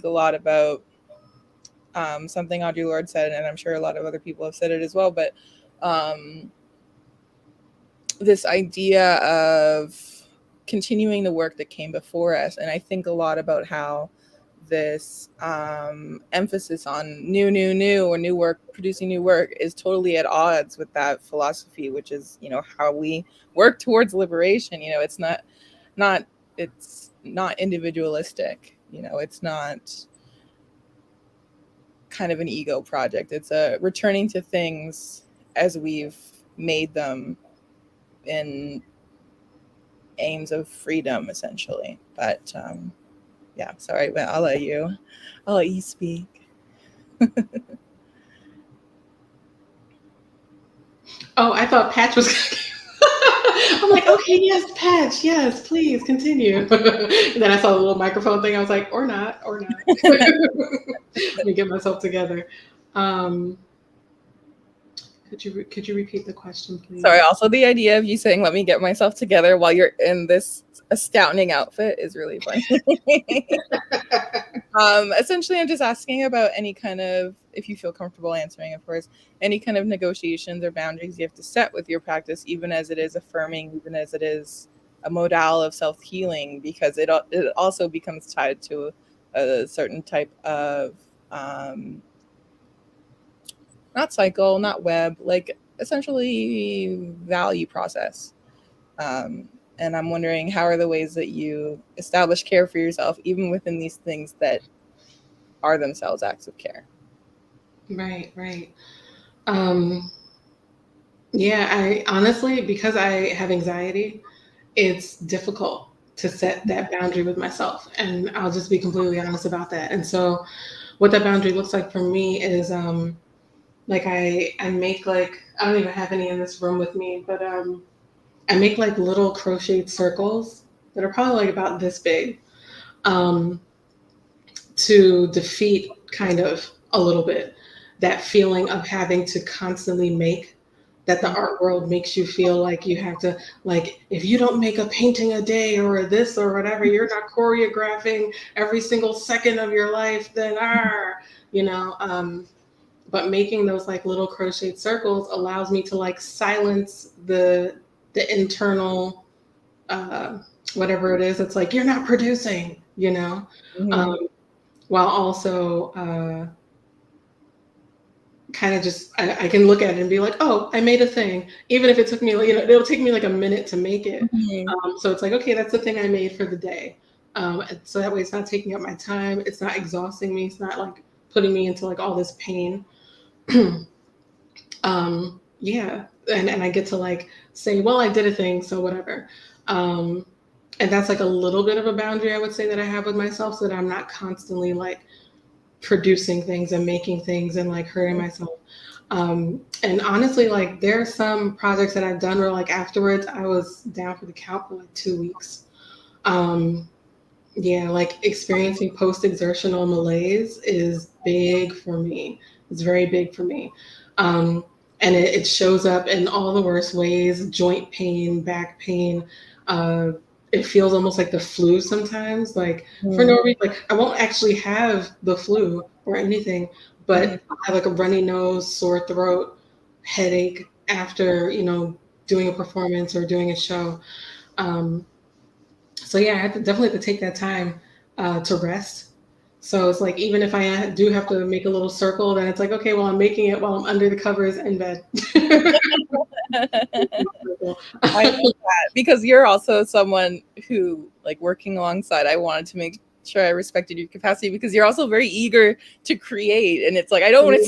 a lot about something Audre Lorde said, and I'm sure a lot of other people have said it as well, but this idea of continuing the work that came before us. And I think a lot about how this emphasis on new or new work, producing new work, is totally at odds with that philosophy, which is, you know, how we work towards liberation. You know, it's not individualistic. You know, it's not kind of an ego project. It's a returning to things as we've made them in aims of freedom, essentially. But yeah, sorry, but I'll let you speak. Oh, I thought Patch was I'm like, okay, yes, Patch, yes, please continue. And then I saw the little microphone thing. I was like, or not. Let me get myself together. Could you repeat the question, please? Sorry. Also, the idea of you saying "let me get myself together" while you're in this astounding outfit is really funny. Essentially, I'm just asking about any kind of, if you feel comfortable answering, of course, any kind of negotiations or boundaries you have to set with your practice, even as it is affirming, even as it is a modal of self-healing, because it also becomes tied to a certain type of not cycle, not web, like essentially value process. And I'm wondering, how are the ways that you establish care for yourself, even within these things that are themselves acts of care? Right. Yeah, I honestly, because I have anxiety, it's difficult to set that boundary with myself. And I'll just be completely honest about that. And so what that boundary looks like for me is like I make, like, I don't even have any in this room with me, but I make like little crocheted circles that are probably like about this big, to defeat kind of a little bit that feeling of having to constantly make, that the art world makes you feel like you have to, like, if you don't make a painting a day or this or whatever, you're not choreographing every single second of your life, then you know, but making those like little crocheted circles allows me to like silence the internal whatever it is. It's like, you're not producing, you know. Mm-hmm. While also kind of just, I can look at it and be like, oh, I made a thing, even if it took me, you know, it'll take me like a minute to make it. Mm-hmm. So it's like, okay, that's the thing I made for the day. So that way it's not taking up my time, it's not exhausting me, it's not like putting me into like all this pain. Yeah, and I get to like say, well, I did a thing, so whatever. And that's like a little bit of a boundary, I would say, that I have with myself, so that I'm not constantly like producing things and making things and like hurting myself. And honestly, like there are some projects that I've done where like afterwards I was down for the count for like 2 weeks. Yeah, like experiencing post-exertional malaise is big for me. It's very big for me. And it shows up in all the worst ways: joint pain, back pain. It feels almost like the flu sometimes, like for no reason. Like I won't actually have the flu or anything, but I have like a runny nose, sore throat, headache after, doing a performance or doing a show. So yeah, I have to definitely have to take that time to rest. So it's like, even if I do have to make a little circle, then it's like, okay, well, I'm making it while I'm under the covers in bed. I love that, because you're also someone who, like, working alongside, I wanted to make sure I respected your capacity, because you're also very eager to create, and it's like, I don't want to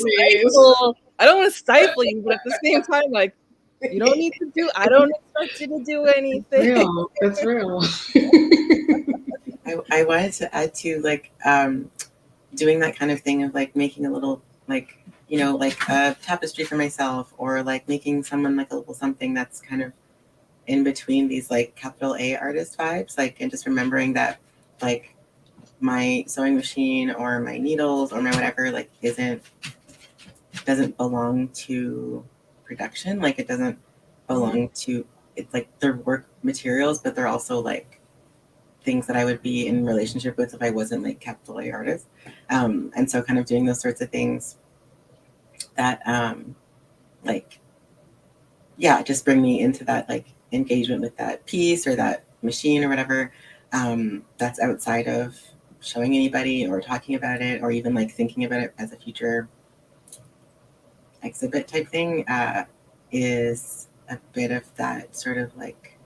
stifle you, but at the same time, like, you don't need to do, I don't expect you to do anything. Real. That's real. I wanted to add to, like, doing that kind of thing of like making a little, like, like a tapestry for myself, or like making someone like a little something that's kind of in between these like capital A artist vibes, like, and just remembering that like my sewing machine or my needles or my whatever like doesn't belong to production. Like, it doesn't belong to, it's like they're work materials, but they're also like things that I would be in relationship with if I wasn't like capital A artist. And so kind of doing those sorts of things that like, yeah, just bring me into that like engagement with that piece or that machine or whatever, that's outside of showing anybody or talking about it, or even like thinking about it as a future exhibit type thing, is a bit of that sort of like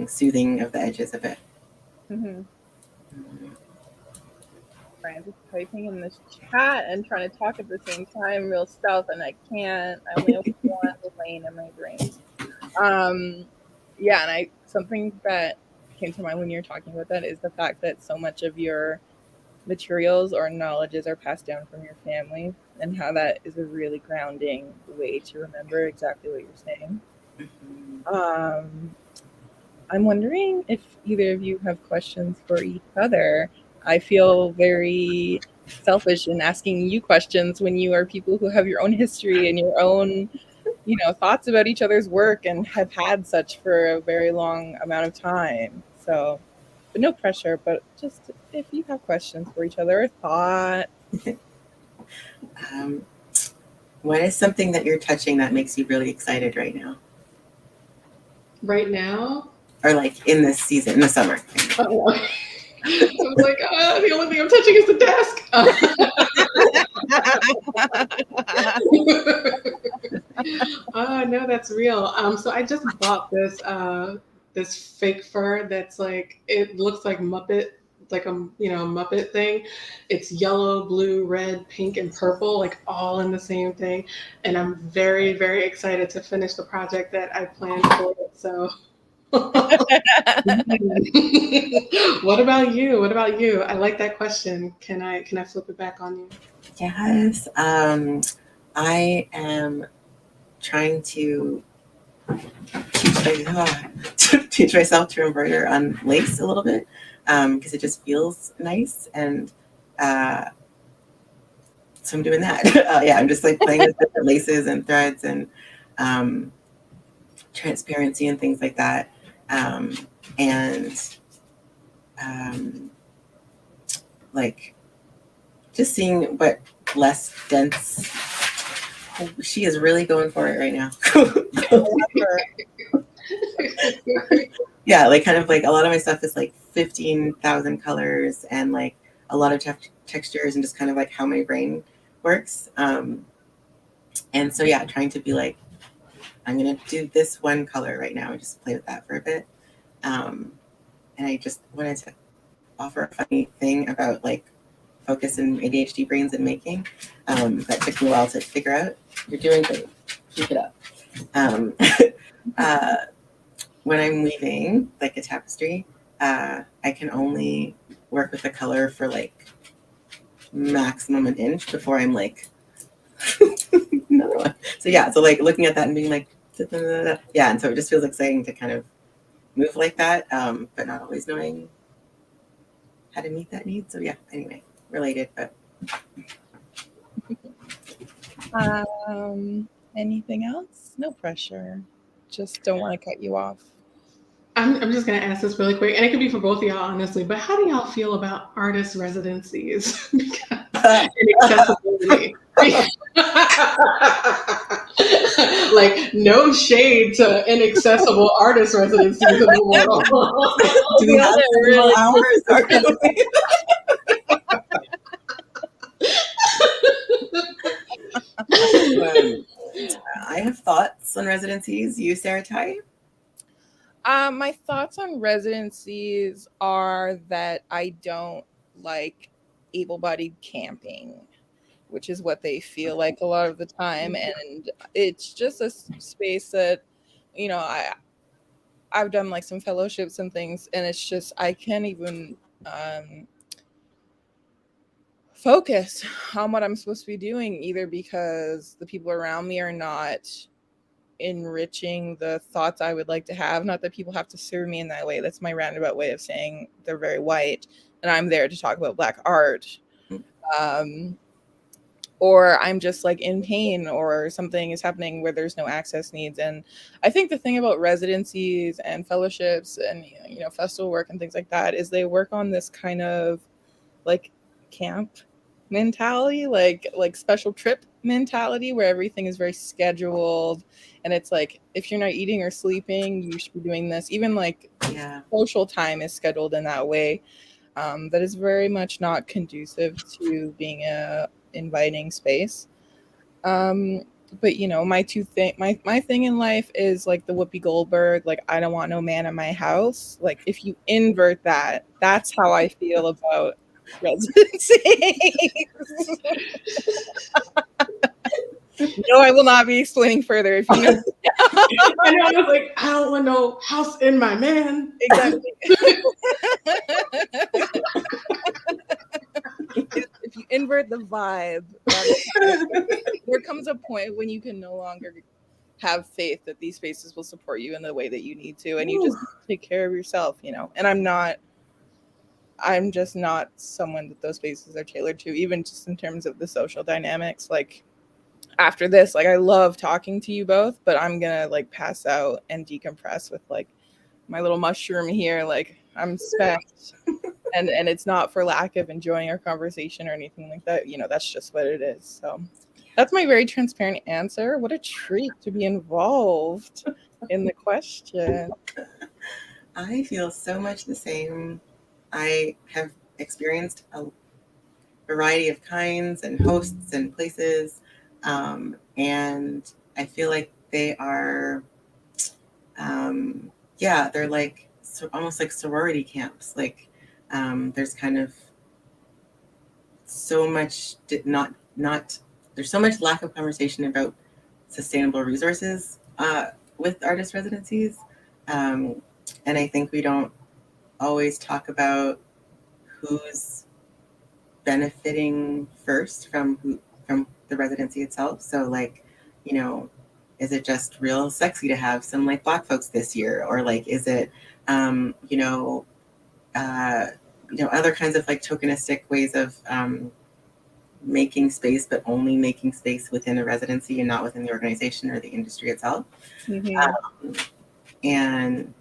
soothing of the edges of it. I'm just typing in this chat and trying to talk at the same time, real stealth, and I can't. I only have one lane in my brain. Yeah, and something that came to mind when you're talking about that is the fact that so much of your materials or knowledges are passed down from your family, and how that is a really grounding way to remember exactly what you're saying. I'm wondering if either of you have questions for each other. I feel very selfish in asking you questions when you are people who have your own history and your own, thoughts about each other's work and have had such for a very long amount of time. So, but no pressure, but just if you have questions for each other or thoughts. What is something that you're touching that makes you really excited right now? Right now? Or like in this season, in the summer? Oh. I was like, the only thing I'm touching is the desk. No, that's real. So I just bought this fake fur that's like, it looks like Muppet, like a Muppet thing. It's yellow, blue, red, pink, and purple, like all in the same thing. And I'm very, very excited to finish the project that I planned for it. So. What about you? I like that question. Can I flip it back on you? Yes. I am trying to teach myself to embroider on lace a little bit, because it just feels nice, and so I'm doing that. Yeah, I'm just like playing with different laces and threads and transparency and things like that. Like just seeing what less dense. Oh, she is really going for it right now. Yeah, like kind of like a lot of my stuff is like 15,000 colors and like a lot of textures and just kind of like how my brain works. And so yeah, trying to be like, I'm gonna do this one color right now and just play with that for a bit. And I just wanted to offer a funny thing about like focus and ADHD brains and making, that took me a while to figure out. You're doing great. Keep it up. When I'm weaving like a tapestry, I can only work with the color for like maximum an inch before I'm like another one. So yeah, so like looking at that and being like, yeah, and so it just feels exciting to kind of move like that, but not always knowing how to meet that need. So yeah, anyway, related, but Anything else? No pressure. Just don't want to cut you off. I'm just going to ask this really quick, and it could be for both of y'all, honestly, but how do y'all feel about artist residencies? And accessibility. Like, no shade to inaccessible artist residencies in the world. do we have several hours? Or do we- I have thoughts on residencies. You, Sarah-Tai? My thoughts on residencies are that I don't like able-bodied camping, which is what they feel like a lot of the time. And it's just a space that, you know, I've done like some fellowships and things, and it's just, I can't even focus on what I'm supposed to be doing, either because the people around me are not enriching the thoughts I would like to have. Not that people have to serve me in that way. That's my roundabout way of saying they're very white and I'm there to talk about Black art. Or I'm just like in pain, or something is happening where there's no access needs. And I think the thing about residencies and fellowships and, you know, festival work and things like that is they work on this kind of like camp mentality, like special trip mentality, where everything is very scheduled. And it's like, if you're not eating or sleeping, you should be doing this. Even like social time is scheduled in that way. That is very much not conducive to being a inviting space. But you know, my thing in life is like the Whoopi Goldberg, like, I don't want no man in my house. Like, if you invert that, that's how I feel about residencies. No, I will not be explaining further. If you know. I know, I was like, I don't want no house in my man. Exactly. If you invert the vibe, there comes a point when you can no longer have faith that these spaces will support you in the way that you need to, and you just take care of yourself, you know. And I'm just not someone that those spaces are tailored to, even just in terms of the social dynamics. Like, after this, like, I love talking to you both, but I'm gonna like pass out and decompress with like my little mushroom here. Like, I'm specked. And it's not for lack of enjoying our conversation or anything like that. You know, that's just what it is. So that's my very transparent answer. What a treat to be involved in the question. I feel so much the same. I have experienced a variety of kinds and hosts and places. And I feel like they are, they're like almost like sorority camps. Like, there's kind of so much there's so much lack of conversation about sustainable resources with artist residencies. And I think we don't always talk about who's benefiting first from the residency itself. So, like, you know, is it just real sexy to have some like Black folks this year? Or like, is it, other kinds of like tokenistic ways of making space, but only making space within a residency and not within the organization or the industry itself. Mm-hmm. And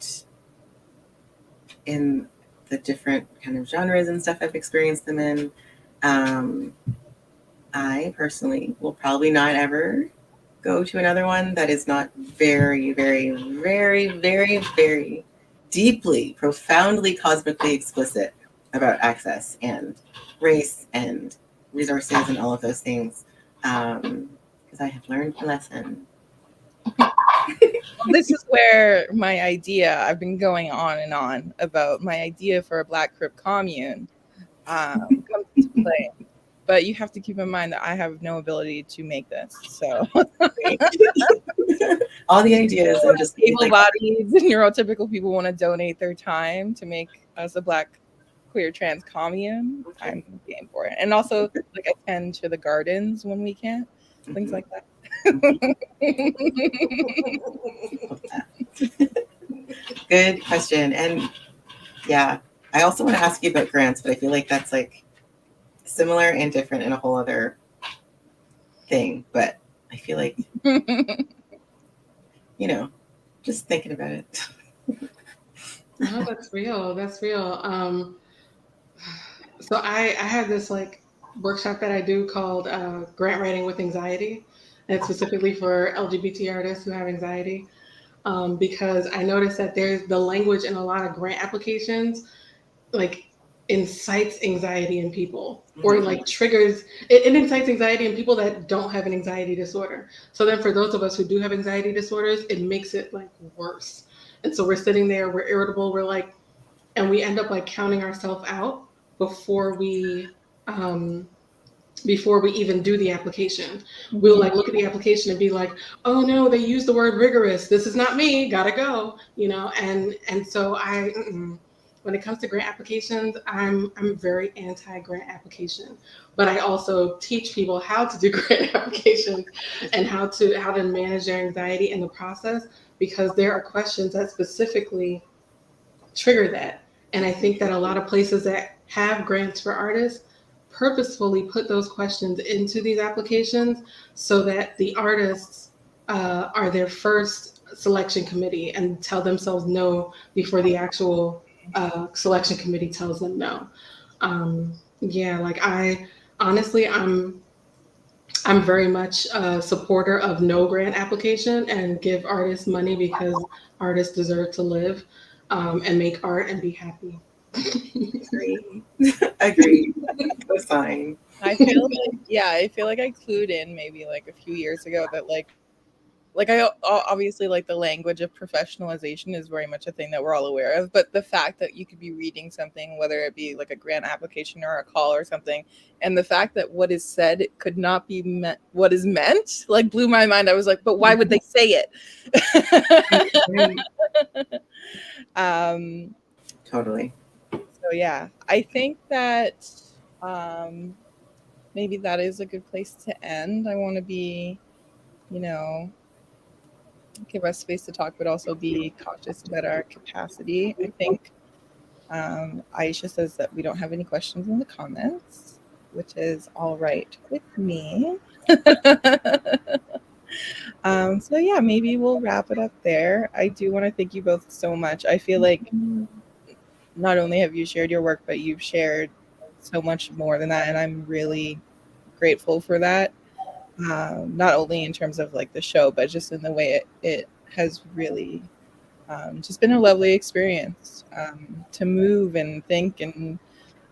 in the different kind of genres and stuff I've experienced them in, I personally will probably not ever go to another one that is not very, very, very, very, very deeply, profoundly, cosmically explicit about access and race and resources and all of those things, because I have learned a lesson. This is where my idea, I've been going on and on about my idea for a Black Crip commune comes into play. But you have to keep in mind that I have no ability to make this. So all the ideas are just able-bodied, neurotypical people want to donate their time to make us a Black queer trans commune. I'm game for it. And also like attend to the gardens when we can't. Things like that. Good question. And yeah, I also want to ask you about grants, but I feel like that's like similar and different and a whole other thing. But I feel like, you know, just thinking about it. No, that's real. That's real. So I have this like workshop that I do called Grant Writing with Anxiety, and it's specifically for LGBT artists who have anxiety. Because I noticed that there's the language in a lot of grant applications, like incites anxiety in people, or like triggers it incites anxiety in people that don't have an anxiety disorder. So then for those of us who do have anxiety disorders, it makes it like worse. And so we're sitting there, we're irritable, we're like, and we end up like counting ourselves out before we even do the application. We'll like look at the application and be like, oh no, they used the word rigorous. This is not me, gotta go, you know? And so when it comes to grant applications, I'm very anti-grant application, but I also teach people how to do grant applications and how to manage their anxiety in the process, because there are questions that specifically trigger that. And I think that a lot of places that have grants for artists purposefully put those questions into these applications so that the artists are their first selection committee and tell themselves no before the actual selection committee tells them no. Yeah, like I'm very much a supporter of no grant application and give artists money, because artists deserve to live and make art and be happy. Agree. The sign. I feel like I clued in maybe like a few years ago that like I obviously like the language of professionalization is very much a thing that we're all aware of, but the fact that you could be reading something, whether it be like a grant application or a call or something, and the fact that what is said could not be meant what is meant, like blew my mind. I was like, but why would they say it? Totally. So yeah, I think that maybe that is a good place to end. I want to be, give us space to talk, but also be cautious about our capacity. I think Aisha says that we don't have any questions in the comments, which is all right with me. So yeah, maybe we'll wrap it up there. I do want to thank you both so much. I feel like not only have you shared your work, but you've shared so much more than that, and I'm really grateful for that. Not only in terms of like the show, but just in the way it has really just been a lovely experience to move and think and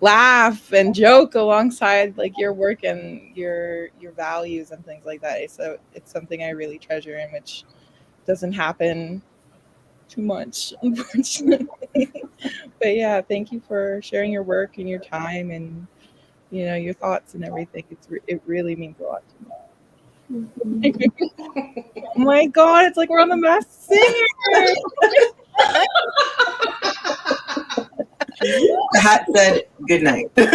laugh and joke alongside like your work and your values and things like that. So it's something I really treasure, and which doesn't happen too much, unfortunately. But yeah, thank you for sharing your work and your time and your thoughts and everything. It really means a lot to me. Oh my God, it's like we're on The Masked Singer. The hat said good night. This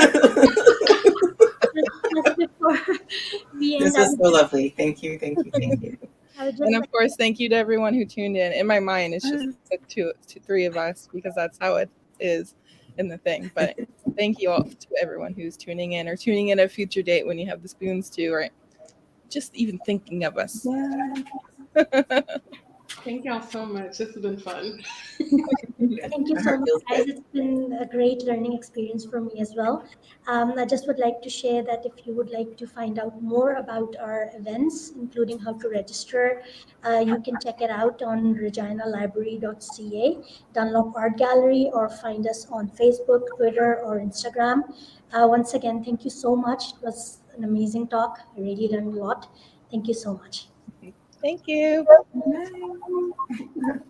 was so lovely. Thank you. And of course, thank you to everyone who tuned in. In my mind, it's just three of us, because that's how it is in the thing. But thank you all to everyone who's tuning in, or tuning in at a future date when you have the spoons too, or just even thinking of us. Thank y'all so much. This has been fun. Thank you so much, guys. It's been a great learning experience for me as well. I just would like to share that if you would like to find out more about our events, including how to register, you can check it out on reginalibrary.ca, Dunlop Art Gallery, or find us on Facebook, Twitter, or Instagram. Once again, thank you so much. It was an amazing talk. I really learned a lot. Thank you so much. Thank you. Bye.